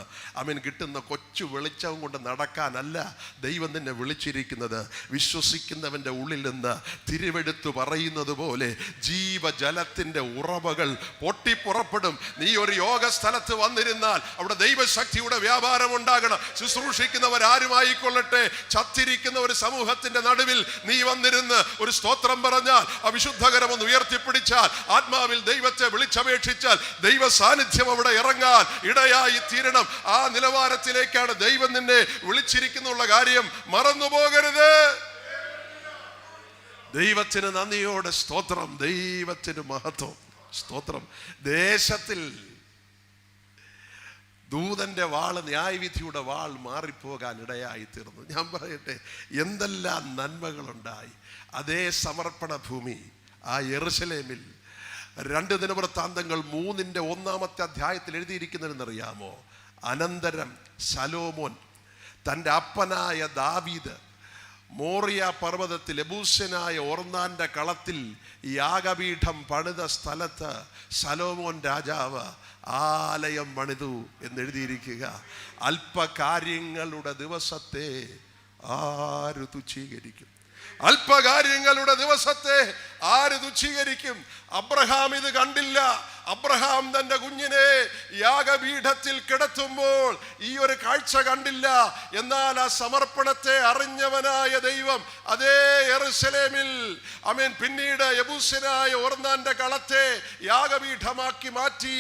കിട്ടുന്ന കൊച്ചു വെളിച്ചവും കൊണ്ട് നടക്കാനല്ല ദൈവം നിന്നെ വിളിച്ചിരിക്കുന്നത്. വിശ്വസിക്കുന്നവൻ്റെ ഉള്ളിൽ നിന്ന് തിരുവെടുത്ത് പറയുന്നത് പോലെ ജീവജലത്തിൻ്റെ ഉറവകൾ പൊട്ടിപ്പുറപ്പെടും. നീ ഒരു യോഗ സ്ഥലത്ത് വന്നിരുന്നാൽ അവിടെ ദൈവശക്തിയുടെ വ്യാപാരം ഉണ്ടാകണം. ശുശ്രൂഷിക്കുന്നവരാരുമായിക്കൊള്ളട്ടെ, ചത്തിരിക്കുന്ന ഒരു സമൂഹത്തിൻ്റെ നടുവിൽ നീ വന്നിരുന്ന് ഒരു സ്തോത്രം പറഞ്ഞാൽ ആ വിശുദ്ധ കരം ഒന്ന് ഉയർത്തിപ്പിടിച്ചാൽ, ആത്മാവിൽ ദൈവത്തെ വിളിച്ചപേക്ഷിച്ചാൽ ദൈവ സാന്നിധ്യം അവിടെ ഇറങ്ങാൻ ഇടയായി തീരണം. ആ നിലവാരത്തിലേക്കാണ് ദൈവം നിന്നെ വിളിച്ചിരിക്കുന്നുള്ള കാര്യം മറന്നുപോകരുത്. ദൈവത്തിന് നന്ദിയോടെ സ്തോത്രം, ദൈവത്തിന് മഹത്വം, സ്തോത്രം. ദേശത്തിൽ ദൂതന്റെ വാള്, ന്യായവിധിയുടെ വാൾ മാറിപ്പോകാൻ ഇടയായി തീർന്നു. ഞാൻ പറയട്ടെ, എന്തെല്ലാം നന്മകളുണ്ടായി. അതേ സമർപ്പണ ഭൂമി ആ യെറുശലേമിൽ 2 ദിനവൃത്താന്തങ്ങൾ 3:1 എഴുതിയിരിക്കുന്നതെന്നറിയാമോ? അനന്തരം ശലോമോൻ തൻ്റെ അപ്പനായ ദാവീദ് മോറിയ പർവ്വതത്തിൽ എബൂസ്യനായ ഓർന്നാന്റെ കളത്തിൽ യാഗപീഠം പണിത സ്ഥലത്ത് ശലോമോൻ രാജാവ് ആലയം പണിതു എന്നെഴുതിയിരിക്കുക. അല്പകാര്യങ്ങളുടെ ദിവസത്തെ ആര് തുച്ഛീകരിക്കും? അല്പകാര്യങ്ങളുടെ ദിവസത്തെ ആര് തുച്ഛീകരിക്കും? അബ്രഹാം ഇത് കണ്ടില്ല. അബ്രഹാം തന്റെ കുഞ്ഞിനെ യാഗപീഠത്തിൽ കിടത്തുമ്പോൾ ഈ ഒരു കാഴ്ച കണ്ടില്ല. എന്നാൽ ആ സമർപ്പണത്തെ അറിഞ്ഞവനായ ദൈവം അതേ യെറുശലേമിൽ പിന്നീട് യെബൂസ്യനായ ഓർന്നാന്റെ കളത്തെ യാഗപീഠമാക്കി മാറ്റി.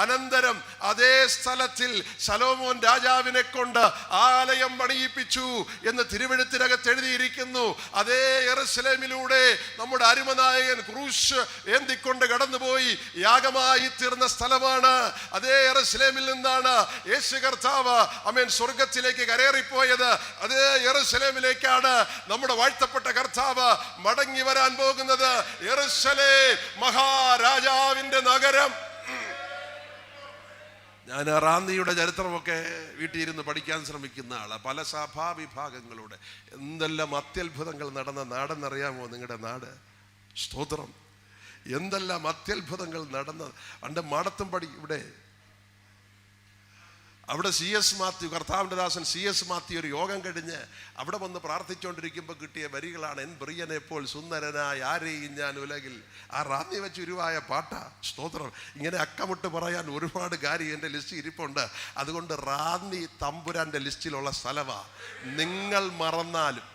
അനന്തരം അതേ സ്ഥലത്തിൽ ശലോമോൻ രാജാവിനെ കൊണ്ട് ആലയം പണിയിപ്പിച്ചു എന്ന് തിരുവെഴുത്തിനകത്ത് എഴുതിയിരിക്കുന്നു. അതേ യെറുശലേമിലൂടെ നമ്മുടെ അരുമനായകൻ ക്രൂശ് ഏന്തിക്കൊണ്ട് കടന്നുപോയി യാഗമായി തീർന്ന സ്ഥലമാണ്. അതേ യെറുശലേമിൽ നിന്നാണ് യേശു കർത്താവ് സ്വർഗത്തിലേക്ക് കരേറിപ്പോയത്. അതേ യെറുശലേമിലേക്കാണ് നമ്മുടെ വാഴ്ത്തപ്പെട്ട കർത്താവ് മടങ്ങി വരാൻ പോകുന്നത്. യെറുശലേം മഹാരാജാവിന്റെ നഗരം. ഞാൻ റാന്നിയുടെ ചരിത്രമൊക്കെ വീട്ടിലിരുന്ന് പഠിക്കാൻ ശ്രമിക്കുന്ന ആളാണ്. പല സഭാവിഭാഗങ്ങളുടെ എന്തെല്ലാം അത്യത്ഭുതങ്ങൾ നടന്ന നാടെന്നറിയാമോ നിങ്ങളുടെ നാട്? സ്തോത്രം. എന്തെല്ലാം അത്യത്ഭുതങ്ങൾ നടന്ന പണ്ട് മാടത്തുംപടി ഇവിടെ അവിടെ CS മാത്യു, കർത്താവിൻ്റെ ദാസൻ CS മാത്യു ഒരു യോഗം കഴിഞ്ഞ് അവിടെ വന്ന് പ്രാർത്ഥിച്ചുകൊണ്ടിരിക്കുമ്പോൾ കിട്ടിയ വരികളാണ്: എൻ പ്രിയനെപ്പോൾ സുന്ദരനായ ആരെയും ഞാൻ ഉലകിൽ. ആ റാന്നി വെച്ച് ഉരുവായ പാട്ടാ. സ്തോത്രം. ഇങ്ങനെ അക്കമിട്ട് പറയാൻ ഒരുപാട് കാര്യം എൻ്റെ ലിസ്റ്റ് ഇരിപ്പുണ്ട്. അതുകൊണ്ട് റാന്നി തമ്പുരാൻ്റെ ലിസ്റ്റിലുള്ള സ്ഥലമാ. നിങ്ങൾ മറന്നാലും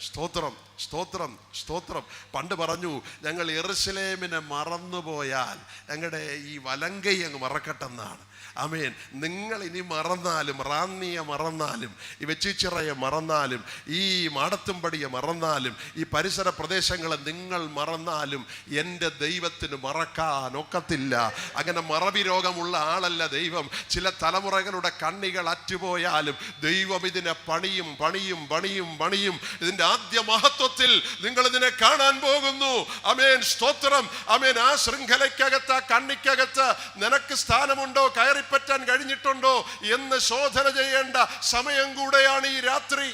സ്തോത്രം, സ്തോത്രം, സ്തോത്രം. പണ്ട് പറഞ്ഞു, ഞങ്ങൾ യെറുശലേമിനെ മറന്നുപോയാൽ ഞങ്ങളുടെ ഈ വലങ്കൈ അങ്ങ് മറക്കട്ടെന്നാണ്. ആമേൻ. നിങ്ങൾ ഇനി മറന്നാലും, റാന്നിയെ മറന്നാലും, ഈ വെച്ചിച്ചിറയെ മറന്നാലും, ഈ മാടത്തുംപടിയെ മറന്നാലും, ഈ പരിസര പ്രദേശങ്ങളെ നിങ്ങൾ മറന്നാലും എൻ്റെ ദൈവത്തിന് മറക്കാൻ ഒക്കത്തില്ല. അങ്ങനെ മറവി രോഗമുള്ള ആളല്ല ദൈവം. ചില തലമുറകളുടെ കണ്ണികൾ അറ്റുപോയാലും ദൈവം ഇതിനെ പണിയും പണിയും പണിയും പണിയും. ഇതിൻ്റെ ആദ്യ മഹത്വത്തിൽ നിങ്ങൾ ഇതിനെ കാണാൻ പോകുന്നു. ആമേൻ, സ്തോത്രം. ആമേൻ. ആ ശൃംഖലയ്ക്കകത്ത്, ആ കണ്ണിക്കകത്ത് നിനക്ക് സ്ഥാനമുണ്ടോ, കയറിപ്പറ്റാൻ കഴിഞ്ഞിട്ടുണ്ടോ എന്ന് ശോധന ചെയ്യേണ്ട സമയം കൂടെയാണ് ഈ രാത്രി.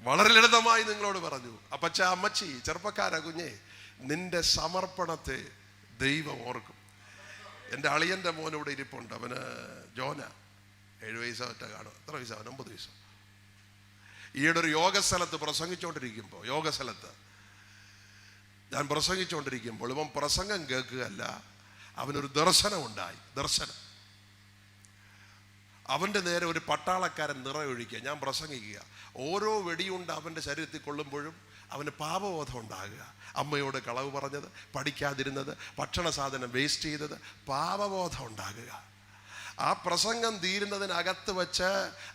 വളരെ ലളിതമായി നിങ്ങളോട് പറഞ്ഞു, അപ്പച്ച, അമ്മച്ചി, ചെറുപ്പക്കാര കുഞ്ഞെ, നിന്റെ സമർപ്പണത്തെ ദൈവം ഓർക്കും. എൻ്റെ അളിയൻ്റെ മോനിവിടെ ഇരിപ്പുണ്ട്. അവന് ജോന 7 വയസ്സോ ഒറ്റ കാണും. എത്ര വയസ്സാ? 9 വയസ്സോ. ഈയിടെ ഒരു യോഗസ്ഥലത്ത് പ്രസംഗിച്ചുകൊണ്ടിരിക്കുമ്പോൾ, യോഗസ്ഥലത്ത് ഞാൻ പ്രസംഗിച്ചുകൊണ്ടിരിക്കുമ്പോൾ ഇവൻ പ്രസംഗം കേൾക്കുകയല്ല, അവനൊരു ദർശനം ഉണ്ടായി. ദർശനം. അവൻ്റെ നേരെ ഒരു പട്ടാളക്കാരൻ നിറയൊഴിക്കുക. ഞാൻ പ്രസംഗിക്കുക. ഓരോ വെടിയുണ്ട് അവൻ്റെ ശരീരത്തിൽ കൊള്ളുമ്പോഴും അവന് പാപബോധം ഉണ്ടാകുക. അമ്മയോട് കളവ് പറഞ്ഞത്, പഠിക്കാതിരുന്നത്, ഭക്ഷണ സാധനം വേസ്റ്റ് ചെയ്തത്, പാപബോധം ഉണ്ടാകുക. ആ പ്രസംഗം തീരുന്നതിനകത്ത് വെച്ച്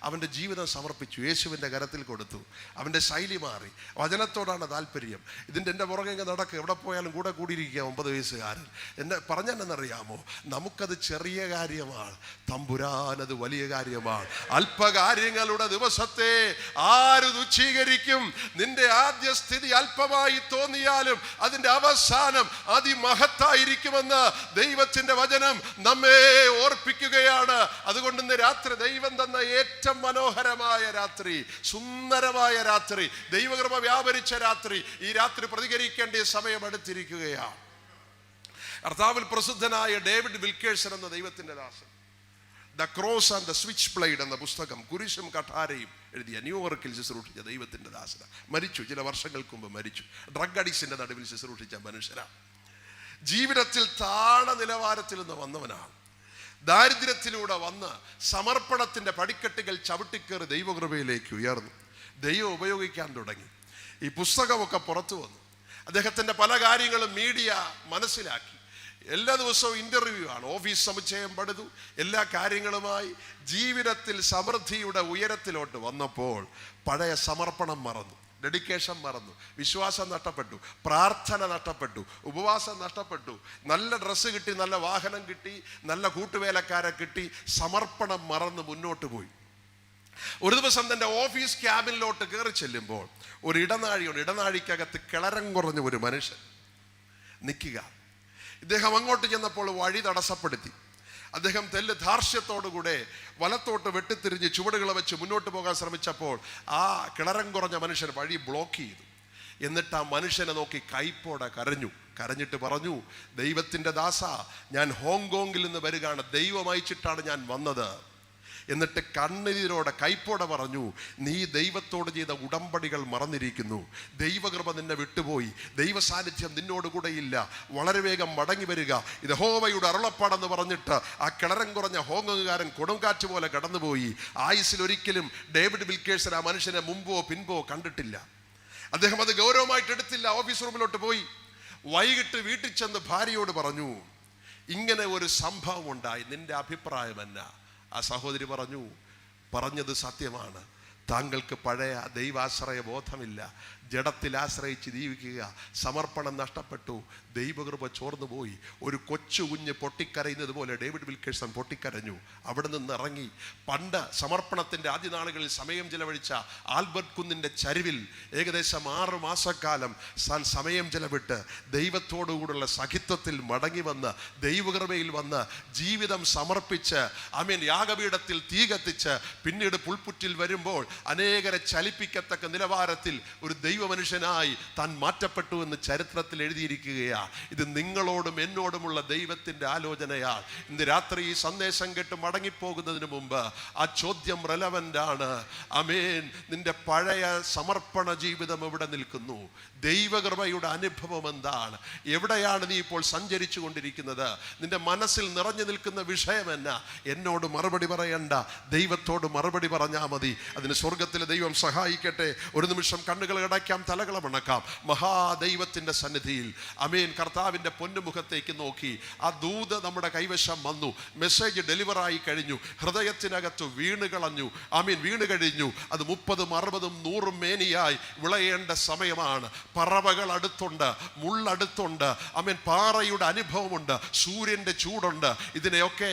അവൻ്റെ ജീവിതം സമർപ്പിച്ചു, യേശുവിൻ്റെ കരത്തിൽ കൊടുത്തു. അവൻ്റെ ശൈലി മാറി. വചനത്തോടാണ് താല്പര്യം. എൻ്റെ പുറകെ നടക്കുക, എവിടെ പോയാലും കൂടെ കൂടിയിരിക്കുക 9 വയസ്സുകാരൻ. എന്നെ പറഞ്ഞെന്നറിയാമോ? നമുക്കത് ചെറിയ കാര്യമാണ്, തമ്പുരാനത് വലിയ കാര്യമാണ്. അല്പകാര്യങ്ങളുടെ ദിവസത്തെ ആര് തുച്ഛീകരിക്കും? നിന്റെ ആദ്യ സ്ഥിതി അല്പമായി തോന്നിയാലും അതിൻ്റെ അവസാനം അതിമഹത്തായിരിക്കുമെന്ന് ദൈവത്തിൻ്റെ വചനം നമ്മെ ഓർപ്പിക്കുകയാണ്. അതുകൊണ്ട് ഇന്ന് രാത്രി ദൈവം തന്ന ഏറ്റവും മനോഹരമായ രാത്രി, സുന്ദരമായ രാത്രി, ദൈവകൃപ വ്യാപരിച്ച രാത്രി, ഈ രാത്രി പ്രതികരിക്കേണ്ട സമയം അടുത്തിരിക്കുകയാണ്. കർത്താവിൽ പ്രസിദ്ധനായ ഡേവിഡ് വിൽക്കേഴ്സൺ എന്ന ദൈവത്തിന്റെ ദാസൻ the cross and the switchblade എന്ന പുസ്തകം, കുരിശും കഠാരയും എഴുതിയ, ന്യൂയോർക്കിൽ ശുശ്രൂഷിച്ച ദൈവത്തിന്റെ ദാസന. മരിച്ചു, ചില വർഷങ്ങൾക്ക് മുമ്പ് മരിച്ചു. ഡ്രഗ് അഡിക്ഷന്റെ നടുവിൽ ശുശ്രൂഷിച്ച മനുഷ്യരാണ്. ജീവിതത്തിൽ താണ നിലവാരത്തിൽ നിന്ന് വന്നവനാണ്. ദാരിദ്ര്യത്തിലൂടെ വന്ന് സമർപ്പണത്തിൻ്റെ പടിക്കെട്ടുകൾ ചവിട്ടിക്കേറി ദൈവകൃപയിലേക്ക് ഉയർന്നു. ദൈവം ഉപയോഗിക്കാൻ തുടങ്ങി. ഈ പുസ്തകമൊക്കെ പുറത്തു വന്നു. അദ്ദേഹത്തിൻ്റെ പല കാര്യങ്ങളും മീഡിയ മനസ്സിലാക്കി. എല്ലാ ദിവസവും ഇൻ്റർവ്യൂ ആണ്. ഓഫീസ് സമുച്ചയം പണിതു, എല്ലാ കാര്യങ്ങളുമായി ജീവിതത്തിൽ സമൃദ്ധിയുടെ ഉയരത്തിലോട്ട് വന്നപ്പോൾ പഴയ സമർപ്പണം മറന്നു, ഡെഡിക്കേഷൻ മറന്നു, വിശ്വാസം നഷ്ടപ്പെട്ടു, പ്രാർത്ഥന നഷ്ടപ്പെട്ടു, ഉപവാസം നഷ്ടപ്പെട്ടു, നല്ല ഡ്രസ്സ് കിട്ടി, നല്ല വാഹനം കിട്ടി, നല്ല കൂട്ടുവേലക്കാരെ കിട്ടി, സമർപ്പണം മറന്ന് മുന്നോട്ട് പോയി. ഒരു ദിവസം തൻ്റെ ഓഫീസ് ക്യാബിനിലോട്ട് കയറി ചെല്ലുമ്പോൾ ഒരു ഇടനാഴിയുണ്ട്. ഇടനാഴിക്കകത്ത് കിളരം കുറഞ്ഞ ഒരു മനുഷ്യൻ നിൽക്കുക. ഇദ്ദേഹം അങ്ങോട്ട് ചെന്നപ്പോൾ വഴി തടസ്സപ്പെടുത്തി. അദ്ദേഹം തെല്ല് ധാർഷ്ട്യത്തോടുകൂടെ വലത്തോട്ട് വെട്ടിത്തിരിഞ്ഞ് ചുവടുകൾ വെച്ച് മുന്നോട്ട് പോകാൻ ശ്രമിച്ചപ്പോൾ ആ കിളരം കുറഞ്ഞ മനുഷ്യൻ വഴി ബ്ലോക്ക് ചെയ്തു. എന്നിട്ട് ആ മനുഷ്യനെ നോക്കി കൈപ്പോടെ കരഞ്ഞിട്ട് പറഞ്ഞു, ദൈവത്തിൻ്റെ ദാസ, ഞാൻ ഹോങ്കോങ്ങിൽ നിന്ന് വരികയാണ്, ദൈവം അയച്ചിട്ടാണ് ഞാൻ വന്നത്. എന്നിട്ട് കണ്ണീരോടെ കൈപ്പോടെ പറഞ്ഞു, നീ ദൈവത്തോട് ചെയ്ത ഉടമ്പടികൾ മറന്നിരിക്കുന്നു, ദൈവകൃപ നിന്നെ വിട്ടുപോയി, ദൈവ സാന്നിധ്യം നിന്നോടുകൂടെ ഇല്ല, വളരെ വേഗം മടങ്ങി വരിക, ഇത് യഹോവയുടെ അരുളപ്പാടെന്ന് പറഞ്ഞിട്ട് ആ കിളരം കുറഞ്ഞ ഹോങ്കോങ്ങുകാരൻ കൊടുങ്കാറ്റ് പോലെ കടന്നുപോയി. ആയുസ്സിൽ ഒരിക്കലും ഡേവിഡ് വിൽക്കേഴ്സൺ ആ മനുഷ്യനെ മുമ്പോ പിൻപോ കണ്ടിട്ടില്ല. അദ്ദേഹം അത് ഗൗരവമായിട്ട് എടുത്തില്ല. ഓഫീസ് റൂമിലോട്ട് പോയി. വൈകിട്ട് വീട്ടിൽ ചെന്ന് ഭാര്യയോട് പറഞ്ഞു, ഇങ്ങനെ ഒരു സംഭവം ഉണ്ടായി, നിന്റെ അഭിപ്രായം എന്നാ? ആ സഹോദരി പറഞ്ഞു, പറഞ്ഞത് സത്യമാണ്, താങ്കൾക്ക് പഴയ ദൈവാശ്രയ ബോധമില്ല, ജഡത്തിൽ ആശ്രയിച്ച് ജീവിക്കുക, സമർപ്പണം നഷ്ടപ്പെട്ടു, ദൈവകൃപ ചോർന്നുപോയി. ഒരു കൊച്ചു കുഞ്ഞ് പൊട്ടിക്കരയുന്നത് പോലെ ഡേവിഡ് വിൽക്കേഴ്സൺ പൊട്ടിക്കരഞ്ഞു. അവിടെ നിന്ന് ഇറങ്ങി പണ്ട് സമർപ്പണത്തിൻ്റെ ആദ്യ നാളുകളിൽ സമയം ചെലവഴിച്ച ആൽബർട്ട് കുന്നിൻ്റെ ചരിവിൽ ഏകദേശം 6 മാസക്കാലം താൻ സമയം ചെലവിട്ട് ദൈവത്തോടുകൂടുള്ള സഖിത്വത്തിൽ മടങ്ങി വന്ന് ദൈവകൃപയിൽ വന്ന് ജീവിതം സമർപ്പിച്ച് യാഗപീഠത്തിൽ തീ കത്തിച്ച് പിന്നീട് പുൽപ്പുറ്റിൽ വരുമ്പോൾ അനേകരെ ചലിപ്പിക്കത്തക്ക നിലവാരത്തിൽ ഒരു ദൈവമനുഷ്യനായി താൻ മാറ്റപ്പെട്ടു എന്ന് ചരിത്രത്തിൽ എഴുതിയിരിക്കുകയാണ്. ഇത് നിങ്ങളോടും എന്നോടുമുള്ള ദൈവത്തിൻ്റെ ആലോചനയാണ്. ഇന്ന് രാത്രി ഈ സന്ദേശം കേട്ട് മടങ്ങിപ്പോകുന്നതിന് മുമ്പ് ആ ചോദ്യം റെലവൻ്റ് ആണ്. ആമേൻ. നിന്റെ പഴയ സമർപ്പണ ജീവിതം എവിടെ നിൽക്കുന്നു? ദൈവകൃപയുടെ അനുഭവം എന്താണ്? എവിടെയാണ് നീ ഇപ്പോൾ സഞ്ചരിച്ചു കൊണ്ടിരിക്കുന്നത്? നിന്റെ മനസ്സിൽ നിറഞ്ഞു നിൽക്കുന്ന വിഷയം എന്നാ? എന്നോട് മറുപടി പറയണ്ട, ദൈവത്തോട് മറുപടി പറഞ്ഞാൽ മതി. അതിന് സ്വർഗത്തിലെ ദൈവം സഹായിക്കട്ടെ. ഒരു നിമിഷം കണ്ണുകൾ അടയ്ക്കാം, തലകളെ മണക്കാം. മഹാദൈവത്തിൻ്റെ സന്നിധിയിൽ ആമേൻ, കർത്താവിൻ്റെ പൊന്നുമുഖത്തേക്ക് നോക്കി ആ ദൂത് നമ്മുടെ കൈവശം വന്നു. മെസ്സേജ് ഡെലിവറായി കഴിഞ്ഞു. ഹൃദയത്തിനകത്ത് വീണു കഴിഞ്ഞു. അത് 30, 60, 100 മേനിയായി വിളയേണ്ട സമയമാണ്. പറവകൾ അടുത്തുണ്ട്, മുള്ളടുത്തുണ്ട്, പാറയുടെ അനുഭവമുണ്ട്, സൂര്യൻ്റെ ചൂടുണ്ട്. ഇതിനെയൊക്കെ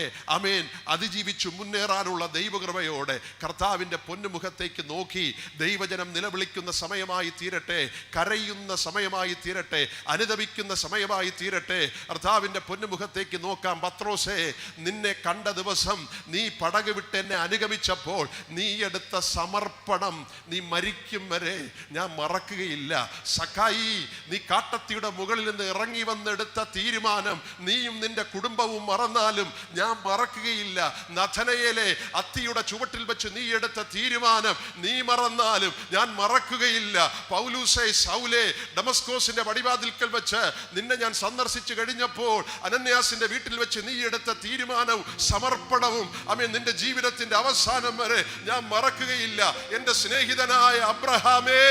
അതിജീവിച്ചു മുന്നേറാനുള്ള ദൈവകൃപയോടെ കർത്താവിൻ്റെ പൊന്നുമുഖത്തേക്ക് നോക്കി ദൈവജനം നിലവിളിക്കുന്ന സമയമായി തീരട്ടെ, കരയുന്ന സമയമായി തീരട്ടെ, അനുദപിക്കുന്ന സമയമായി തീരട്ടെ. കർത്താവിൻ്റെ പൊന്നുമുഖത്തേക്ക് നോക്കാം. പത്രോസേ, നിന്നെ കണ്ട ദിവസം നീ പടക് വിട്ട് എന്നെ അനുഗമിച്ചപ്പോൾ നീ എടുത്ത സമർപ്പണം നീ മരിക്കും വരെ ഞാൻ മറക്കുകയില്ല. സഖായി, നീ കാട്ടത്തിയുടെ മുകളിൽ നിന്ന് ഇറങ്ങി വന്നെടുത്ത തീരുമാനം നീയും നിന്റെ കുടുംബവും മറന്നാലും ഞാൻ മറക്കുകയില്ല. നഥനയേലെ, അത്തിയുടെ ചുവട്ടിൽ വെച്ച് നീ എടുത്ത തീരുമാനം നീ മറന്നാലും ഞാൻ മറക്കുകയില്ല. പൗലൂസേ, സൗലേ, ഡമസ്കോസിന്റെ വടിവാതിൽക്കൽ വെച്ച് നിന്നെ ഞാൻ സന്ദർശിച്ചു കഴിഞ്ഞപ്പോൾ അനന്യാസിന്റെ വീട്ടിൽ വെച്ച് നീ എടുത്ത തീരുമാനവും സമർപ്പണവും നിന്റെ ജീവിതത്തിന്റെ അവസാനം വരെ ഞാൻ മറക്കുകയില്ല. എന്റെ സ്നേഹിതനായ അബ്രഹാമേ,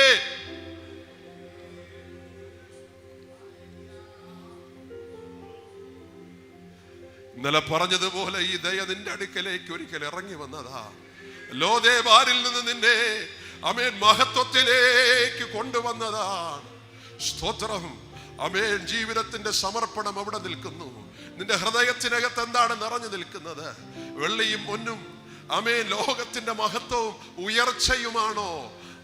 ഇന്നലെ പറഞ്ഞതുപോലെ ഈ ദയ നിന്റെ അടുക്കലേക്ക് ഒരിക്കൽ ഇറങ്ങി വന്നതാ. ലോദേബാരിൽ നിന്ന് നിന്നെ മഹത്വത്തിലേക്ക് കൊണ്ടുവന്നതാണ്. സ്തോത്രം. ജീവിതത്തിന്റെ സമർപ്പണം എവിടെ നിൽക്കുന്നു? നിന്റെ ഹൃദയത്തിനകത്ത് എന്താണ് നിറഞ്ഞു നിൽക്കുന്നത്? വെള്ളിയും പൊന്നും ലോകത്തിന്റെ മഹത്വവും ഉയർച്ചയുമാണോ?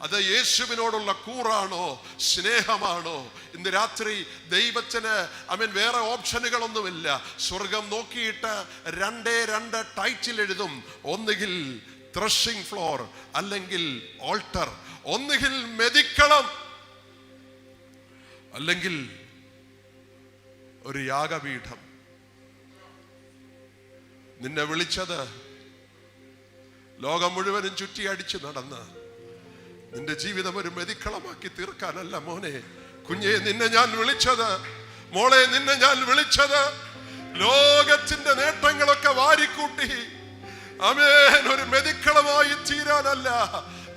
അത് യേശുവിനോടുള്ള കൂറാണോ? സ്നേഹമാണോ? ഇന്ന് രാത്രി ദൈവത്തിന് വേറെ ഓപ്ഷനുകളൊന്നുമില്ല. സ്വർഗം നോക്കിയിട്ട് 2 ടൈറ്റിൽ എഴുതും. ഒന്നുകിൽ ത്രഷിംഗ് ഫ്ലോർ, അല്ലെങ്കിൽ ഓൾട്ടർ. ഒന്നുകിൽ മെതിക്കളം, അല്ലെങ്കിൽ ഒരു യാഗപീഠം. നിന്നെ വിളിച്ചത് ലോകം മുഴുവനും ചുറ്റി അടിച്ചു നടന്ന് നിന്റെ ജീവിതം ഒരു മെതിക്കളമാക്കി തീർക്കാനല്ല മോനെ, കുഞ്ഞെ. നിന്നെ ഞാൻ വിളിച്ചത്, മോളെ, നിന്നെ ഞാൻ വിളിച്ചത് ലോകത്തിന്റെ നേട്ടങ്ങളൊക്കെ വാരിക്കൂട്ടി ഒരു മെതിക്കളമായി തീരാനല്ല.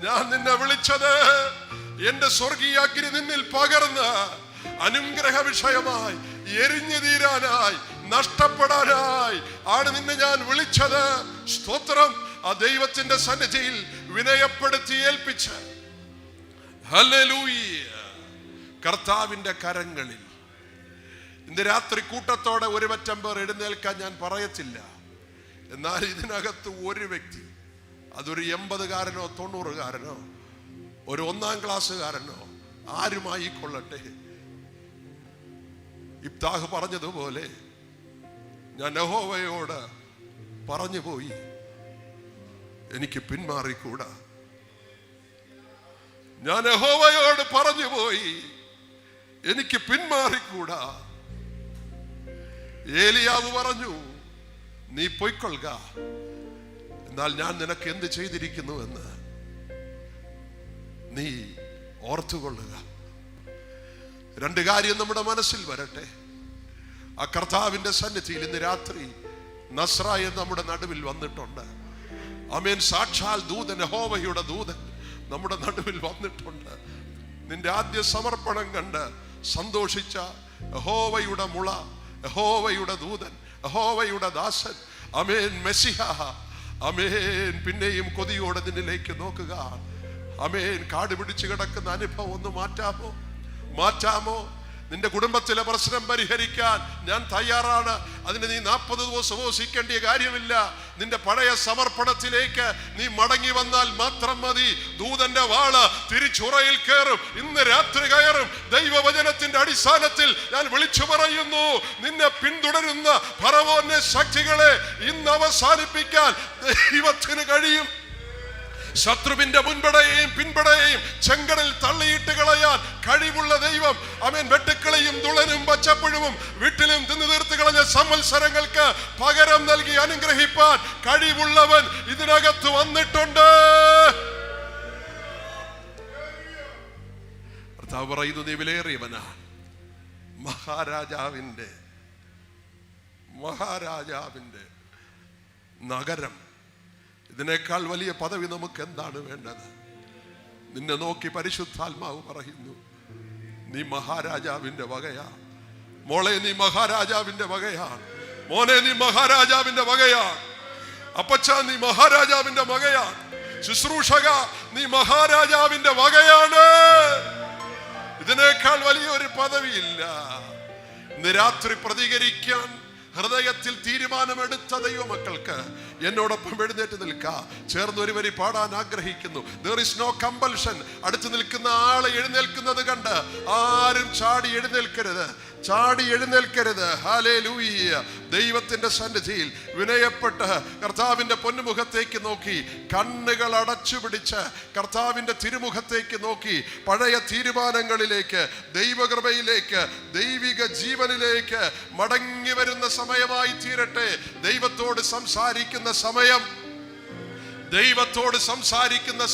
ഞാൻ നിന്നെ വിളിച്ചത് എന്റെ സ്വർഗീയ അഗ്നി നിന്നിൽ പകർന്ന് അനുഗ്രഹ വിഷയമായി എരിഞ്ഞു തീരാനായി നഷ്ടപ്പെടാനായി ആണ് നിന്നെ ഞാൻ വിളിച്ചത്. സ്തോത്രം. ആ ദൈവത്തിന്റെ സന്നിധിയിൽ വിനയപ്പെടുത്തി ഏൽപ്പിച്ച് ഹല്ലേലൂയ കർത്താവിന്റെ കരങ്ങളിൽ ഇന്ന് രാത്രി കൂട്ടത്തോടെ ഒരു പറ്റം പേർ എഴുന്നേൽക്കാൻ ഞാൻ പറയത്തില്ല. എന്നാൽ ഇതിനകത്ത് ഒരു വ്യക്തി, അതൊരു 80-കാരനോ 90-കാരനോ ഒരു 1-ാം ക്ലാസ്സുകാരനോ ആരുമായി കൊള്ളട്ടെ, ഇബ്താഹ് പറഞ്ഞതുപോലെ ഞാൻ യഹോവയോട് പറഞ്ഞു പോയി, എനിക്ക് പിന്മാറിക്കൂടാ. ഞാൻ യഹോവയോട് പറഞ്ഞു പോയി, എനിക്ക് പിന്മാറിക്കൂടാ. ഏലിയാവ് പറഞ്ഞു, നീ പൊയ്ക്കൊള്ളുക, എന്നാൽ ഞാൻ നിനക്ക് എന്ത് ചെയ്തിരിക്കുന്നുവെന്ന് നീ ഓർത്തുകൊള്ളുക. 2 കാര്യം നമ്മുടെ മനസ്സിൽ വരട്ടെ. ആ കർത്താവിന്റെ സന്നിധിയിൽ ഇന്ന് രാത്രി നസ്രായൻ നമ്മുടെ നടുവിൽ വന്നിട്ടുണ്ട്. ആമേൻ. സാക്ഷാൽ ദൂതൻ, യഹോവയുടെ ദൂതൻ നമ്മുടെ നടുവിൽ വന്നിട്ടുണ്ട്. നിന്റെ ആദ്യ സമർപ്പണം കണ്ട് സന്തോഷിച്ച യഹോവയുടെ മുള, യഹോവയുടെ ദൂതൻ, യഹോവയുടെ ദാസൻ, ആമേൻ, മെസ്സിഹ, ആമേൻ, പിന്നെയും കൊതിയോടെ നിന്നിലേക്ക് നോക്കുക. ആമേൻ. കാട് പിടിച്ചു കിടക്കുന്ന അനുഭവം ഒന്ന് മാറ്റാമോ? നിന്റെ കുടുംബത്തിലെ പ്രശ്നം പരിഹരിക്കാൻ ഞാൻ തയ്യാറാണ്. അതിന് നീ 40 ദിവസം ഉപവസിക്കേണ്ട കാര്യമില്ല. നിന്റെ പഴയ സമർപ്പണത്തിലേക്ക് നീ മടങ്ങി വന്നാൽ മാത്രം മതി. ദൂതന്റെ വാള് തിരിച്ചുറയിൽ കയറും. ഇന്ന് രാത്രി കയറും. ദൈവവചനത്തിന്റെ അടിസ്ഥാനത്തിൽ ഞാൻ വിളിച്ചു പറയുന്നു, നിന്നെ പിന്തുടരുന്ന ഫറവോന്റെ ശക്തികളെ ഇന്ന് അവസാനിപ്പിക്കാൻ ദൈവത്തിന് കഴിയും. ശത്രുവിന്റെ മുൻപടയെയും പിൻപടയെയും ചെങ്കടൽ തള്ളിയിട്ട് കളയാൻ കഴിവുള്ള ദൈവം. ആമേൻ. വെട്ടുക്കളയും തുളനും പച്ചപ്പുഴവും വീട്ടിലും തിന്നു തീർത്ത് കളഞ്ഞ സംവത്സരങ്ങൾക്ക് പകരം നൽകി അനുഗ്രഹിപ്പാൻ കഴിവുള്ളവൻ ഇതിനകത്ത് വന്നിട്ടുണ്ട്. കർത്താവ് പറയുന്നു, നീ വിലയേറിയവനാ. മഹാരാജാവിന്റെ നഗരം. ഇതിനേക്കാൾ വലിയ പദവി നമുക്ക് എന്താണ് വേണ്ടത്? നിന്നെ നോക്കി പരിശുദ്ധാത്മാവ് പറയുന്നു, നീ മഹാരാജാവിന്റെ വകയാണ്. മോളെ, നീ മഹാരാജാവിന്റെ വകയാണ്. മോനെ, നീ മഹാരാജാവിന്റെ വകയാണ്. അപ്പച്ച, നീ മഹാരാജാവിന്റെ വകയാണ്. ശുശ്രൂഷക, നീ മഹാരാജാവിന്റെ വകയാണ്. ഇതിനേക്കാൾ വലിയൊരു പദവിയില്ല. ഇന്ന് രാത്രി പ്രതികരിക്കാൻ ഹൃദയത്തിൽ തീരുമാനമെടുത്ത ദൈവമക്കൾക്ക് എന്നോടൊപ്പം എഴുന്നേറ്റ് നിൽക്കാം. ചേർന്ന് ഒരു വരി പാടാൻ ആഗ്രഹിക്കുന്നു. There is no compulsion. അടുത്ത് നിൽക്കുന്ന ആളെ എഴുന്നേൽക്കുന്നത് കണ്ട് ആരും ചാടി എഴുന്നേൽക്കരുത്. ഹല്ലേലൂയ. ദൈവത്തിന്റെ സന്നിധിയിൽ വിനയപ്പെട്ട് കർത്താവിന്റെ പൊന്നുമുഖത്തേക്ക് നോക്കി, കണ്ണുകൾ അടച്ചു പിടിച്ച് കർത്താവിന്റെ തിരുമുഖത്തേക്ക് നോക്കി, പഴയ തീരുമാനങ്ങളിലേക്ക്, ദൈവകൃപയിലേക്ക്, ദൈവിക ജീവനിലേക്ക് മടങ്ങി വരുന്ന സമയമായി തീരട്ടെ. ദൈവത്തോട് സംസാരിക്കുന്ന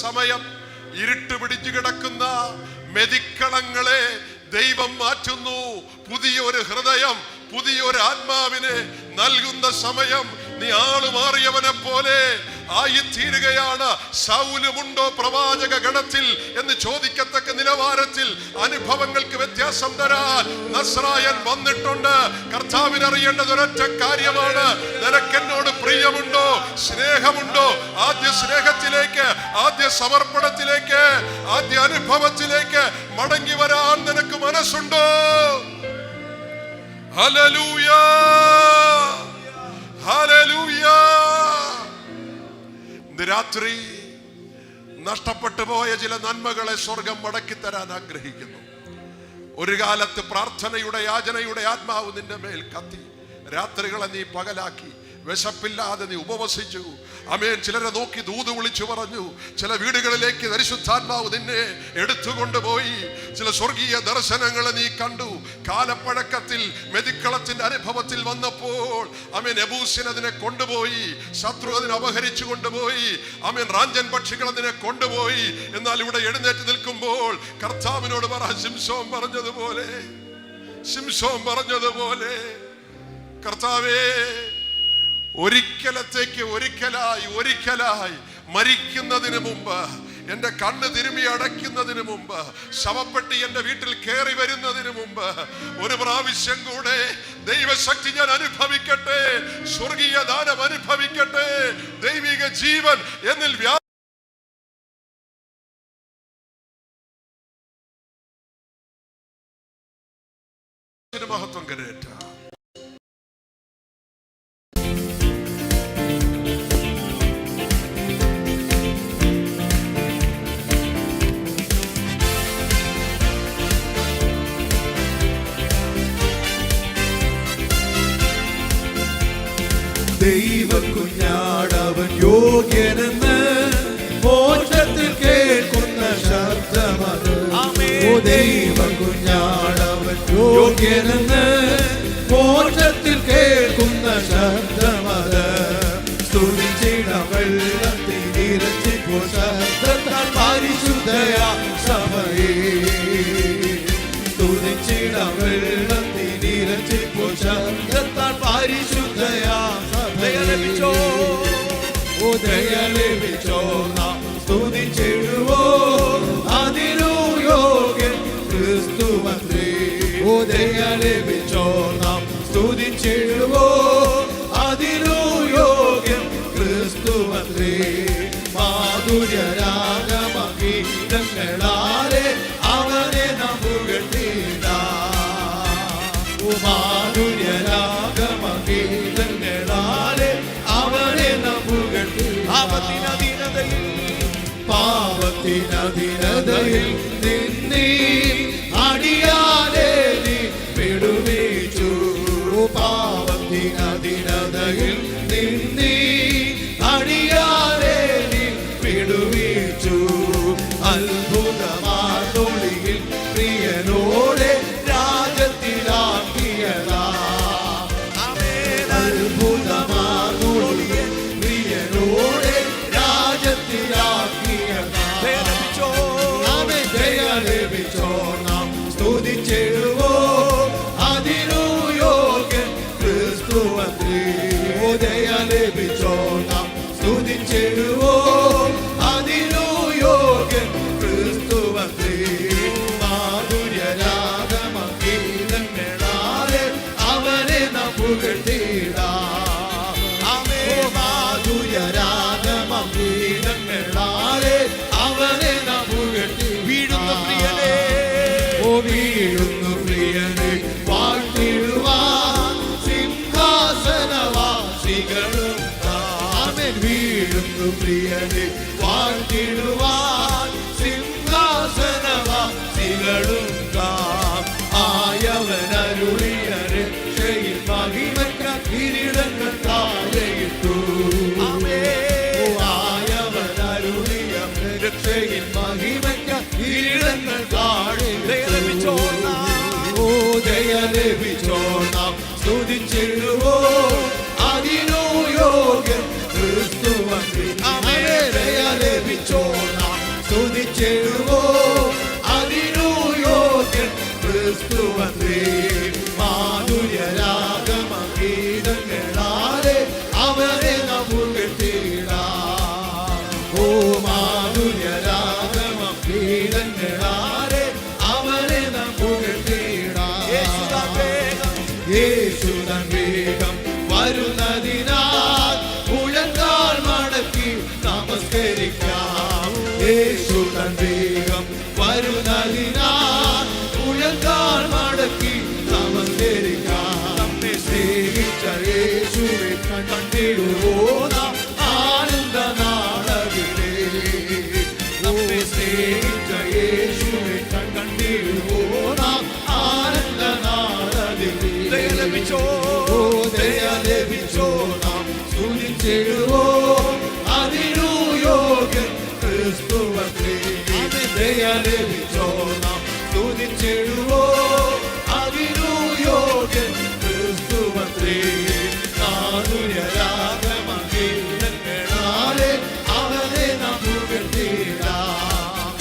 സമയം. ഇരുട്ട് പിടിച്ചു കിടക്കുന്ന മെതിക്കളങ്ങളെ ദൈവം മാറ്റുന്നു. പുതിയൊരു ഹൃദയം, പുതിയൊരു ആത്മാവിനെ നൽകുന്ന സമയം. നീ ആള് മാറിയവനെ പോലെ ആയിത്തീരുകയാണ്. സൗലുമുണ്ടോ പ്രവാചക ഗണത്തിൽ എന്ന് ചോദിക്കത്തക്ക നിലവാരത്തിൽ അനുഭവങ്ങൾക്ക് വ്യത്യാസം തരാൻ നസ്രായൻ വന്നിട്ടുണ്ട്. കർത്താവിന് അറിയേണ്ടത് ഒരൊറ്റ കാര്യമാണ്, നിനക്കെന്നോട് പ്രിയമുണ്ടോ, സ്നേഹമുണ്ടോ? ആദ്യ സ്നേഹത്തിലേക്ക്, ആദ്യ സമർപ്പണത്തിലേക്ക്, ആദ്യ അനുഭവത്തിലേക്ക് മടങ്ങി വരാൻ നിനക്ക് മനസ്സുണ്ടോ? Hallelujah, hallelujah. ഇന്ന് രാത്രി നഷ്ടപ്പെട്ടു പോയ ചില നന്മകളെ സ്വർഗം മടക്കിത്തരാൻ ആഗ്രഹിക്കുന്നു. ഒരു കാലത്ത് പ്രാർത്ഥനയുടെ, യാചനയുടെ ആത്മാവ് നിന്റെ മേൽ കത്തി. രാത്രികളെ നീ പകലാക്കി. വിശപ്പില്ലാതെ നീ ഉപവസിച്ചു. ആമേൻ. ചിലരെ നോക്കി ദൂത് വിളിച്ചു പറഞ്ഞു. ചില വീടുകളിലേക്ക് പരിശുദ്ധാത്മാവ് നിന്നെ എടുത്തുകൊണ്ടുപോയി. ചില സ്വർഗീയ ദർശനങ്ങളെ നീ കണ്ടു. കാലപ്പഴക്കത്തിൽ മെതിക്കളത്തിന്റെ അനുഭവത്തിൽ വന്നപ്പോൾ ആമേൻ, യെബൂസ്യൻ അതിനെ കൊണ്ടുപോയി, ശത്രു അതിനെ അപഹരിച്ചു കൊണ്ടുപോയി. ആമേൻ, റാഞ്ചൻ പക്ഷികൾ അതിനെ കൊണ്ടുപോയി. എന്നാൽ ഇവിടെ എഴുന്നേറ്റ് നിൽക്കുമ്പോൾ കർത്താവിനോട് പറ, ശിംശോൻ പറഞ്ഞതുപോലെ കർത്താവേ, ഒരിക്കലായി മരിക്കുന്നതിന് മുമ്പ് എന്റെ കണ്ണ് തിരുമി അടയ്ക്കുന്നതിന് മുമ്പ്, ശവപ്പെട്ടി എന്റെ വീട്ടിൽ കയറി വരുന്നതിന് മുമ്പ് ഒരു പ്രാവശ്യം കൂടെ ദൈവശക്തി ഞാൻ അനുഭവിക്കട്ടെ, സ്വർഗീയ ദാനം അനുഭവിക്കട്ടെ, ദൈവിക ജീവൻ എന്നിൽ മഹത്വം കരേറ്റ. ദൈവകുഞ്ഞാടവൻ യോഗ്യനെന്ന് മോക്ഷത്തിൽ കേൾക്കുന്ന ശബ്ദമത്. ഓ ദൈവകുഞ്ഞാടവൻ യോഗ്യനെന്ന് മോക്ഷത്തിൽ കേൾക്കുന്ന ശബ്ദമത്. സ്തുതിച്ചിട വെള്ളത്തിൽ ഇരച്ചിപ്പോൾ ശബ്ദത്താൽ പരിശുദ്ധയാ സഭയേ. സ്തുതിച്ചിട വെള്ളത്തിൽ ഇരച്ചിപ്പോൾ ശബ്ദത്താൽ പരിശുദ്ധയാ ലഭിച്ചോ. ഓ ദയ ലഭിച്ചോ നാം സ്തുതിച്ചിടുവോ, അതിനു യോഗ്യൻ ക്രിസ്തുവത്രേ. ഓ ദയ ലഭിച്ചോ നാം സ്തുതിച്ചിടുവോ, അതിനു യോഗ്യൻ ക്രിസ്തുവത്രേ. മാധുര്യരാഗമഗീതങ്ങളാലെ അവനെ നാം പുകഴ്ത്തിടാം. ഓ മാധുര്യരാഗമഗീതങ്ങളാലെ അവനെ നാം പുകഴ്ത്തിടാം. പാപത്തിനധീനതയിൽ നിന്നീ അടിയാതെ നീ വിടുവിച്ചു. പാപത്തിനധീനതയിൽ നിന്നീ അടിയാതെ നീ വിടുവിച്ചു. അത്ഭുതമാതൊളിയിൽ പ്രിയനോടെ രാജത്തിലാക്കിയതാ. അത്ഭുതമാതൊളിയിൽ പ്രിയനോടെ രാജത്തിലാക്കിയതാ. ദയ ലഭിച്ചോ നാം സ്തുതിച്ചിടുവോ, അതിനു യോഗ്യൻ ക്രിസ്തുവത്രേ. ഓ ദയ ലഭിച്ചോ നാം സ്തുതിച്ചിടുവോ, അതിനു യോഗ്യൻ ക്രിസ്തുവത്രേ. മാധുര്യരാഗമഗീതങ്ങളാലെ അവനെ നാം പുകഴ്ത്തിടാം. മാധുര്യരാഗമഗീതങ്ങളാലെ അവനെ നാം പുകഴ്ത്തി. വീഴുന്നു പ്രിയനേ, ഓ വീഴുന്നു പ്രിയനേ, വാഴ്ത്തിടുവാൻ സിംഹാസനവാസികളും ആമേൻ. വീഴുന്നു പ്രിയനേ, വാഴ്ത്തിടുവാൻ സിംഹാസനവാസികളും ആയവനരുളിയ രക്ഷയിൽ മഹിമയ്ക്ക കിരീടങ്ങൾ താഴെയിട്ടു. ആയവനരുളിയ രക്ഷയിൽ മഹിമയ്ക്ക കിരീടങ്ങൾ താഴെ ലഭിച്ചോ. ഓ ദയ ലഭിച്ചോ നാം സ്തുതിച്ചിടുവോ, അതിനു യോഗ്യൻ ക്രിസ്തുവത്രേ. ദയ ലഭിച്ചോ നാം സ്തുതിച്ചിടുവോ, അതിനു യോഗ്യൻ ക്രിസ്തുവത്രേ. മാധുര്യരാഗമഗീതങ്ങളാലെ അവനെ നാം പുകഴ്ത്തിടാം. ഓ മാധുര്യരാഗമഗീതങ്ങളാലെ അവനെ നാം പുകഴ്ത്തിടാം. യേശുതൻ വേഗം വരുന്നതിനാൽ മുഴങ്കാൽ മടക്കി നമസ്കരിക്കാം. യേശുതൻ വേഗം വരുന്നതിനാൽ മുഴങ്കാൽ മടക്കി നമസ്കരിക്കാം. നമ്മെ സ്നേഹിച്ച യേശുവെ കണ്ടിടുവോ നാം ആനന്ദ നാളകിലേ. നമ്മെ സ്നേഹിച്ച യേശുവെ കണ്ടിടുവോ നാം ആനന്ദ നാളകിലേ. ദയ ലഭിച്ചോ, ഓ ദയ ലഭിച്ചോ നാം സ്തുതിച്ചിടുവോ, അതിനു യോഗ്യൻ ക്രിസ്തുവത്രേ. ദയ ലഭിച്ചോ നാം സ്തുതിച്ചിടുവോ, അതിനു യോഗ്യൻ ക്രിസ്തുവത്രേ. മാധുര്യരാഗമഗീതങ്ങളാലെ അവനെ നാം പുകഴ്ത്തിടാം.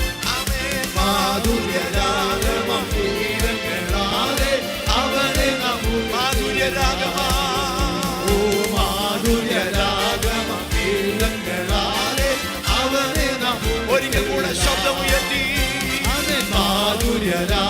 മാധുര്യരാഗമഗീതങ്ങളാലെ അവനെ നാം ഓ മാധുര്യരാഗമഗീതങ്ങളാലെ അവനെ നാം ഒരിക്കൽ കൂടെ സൂര്യരാ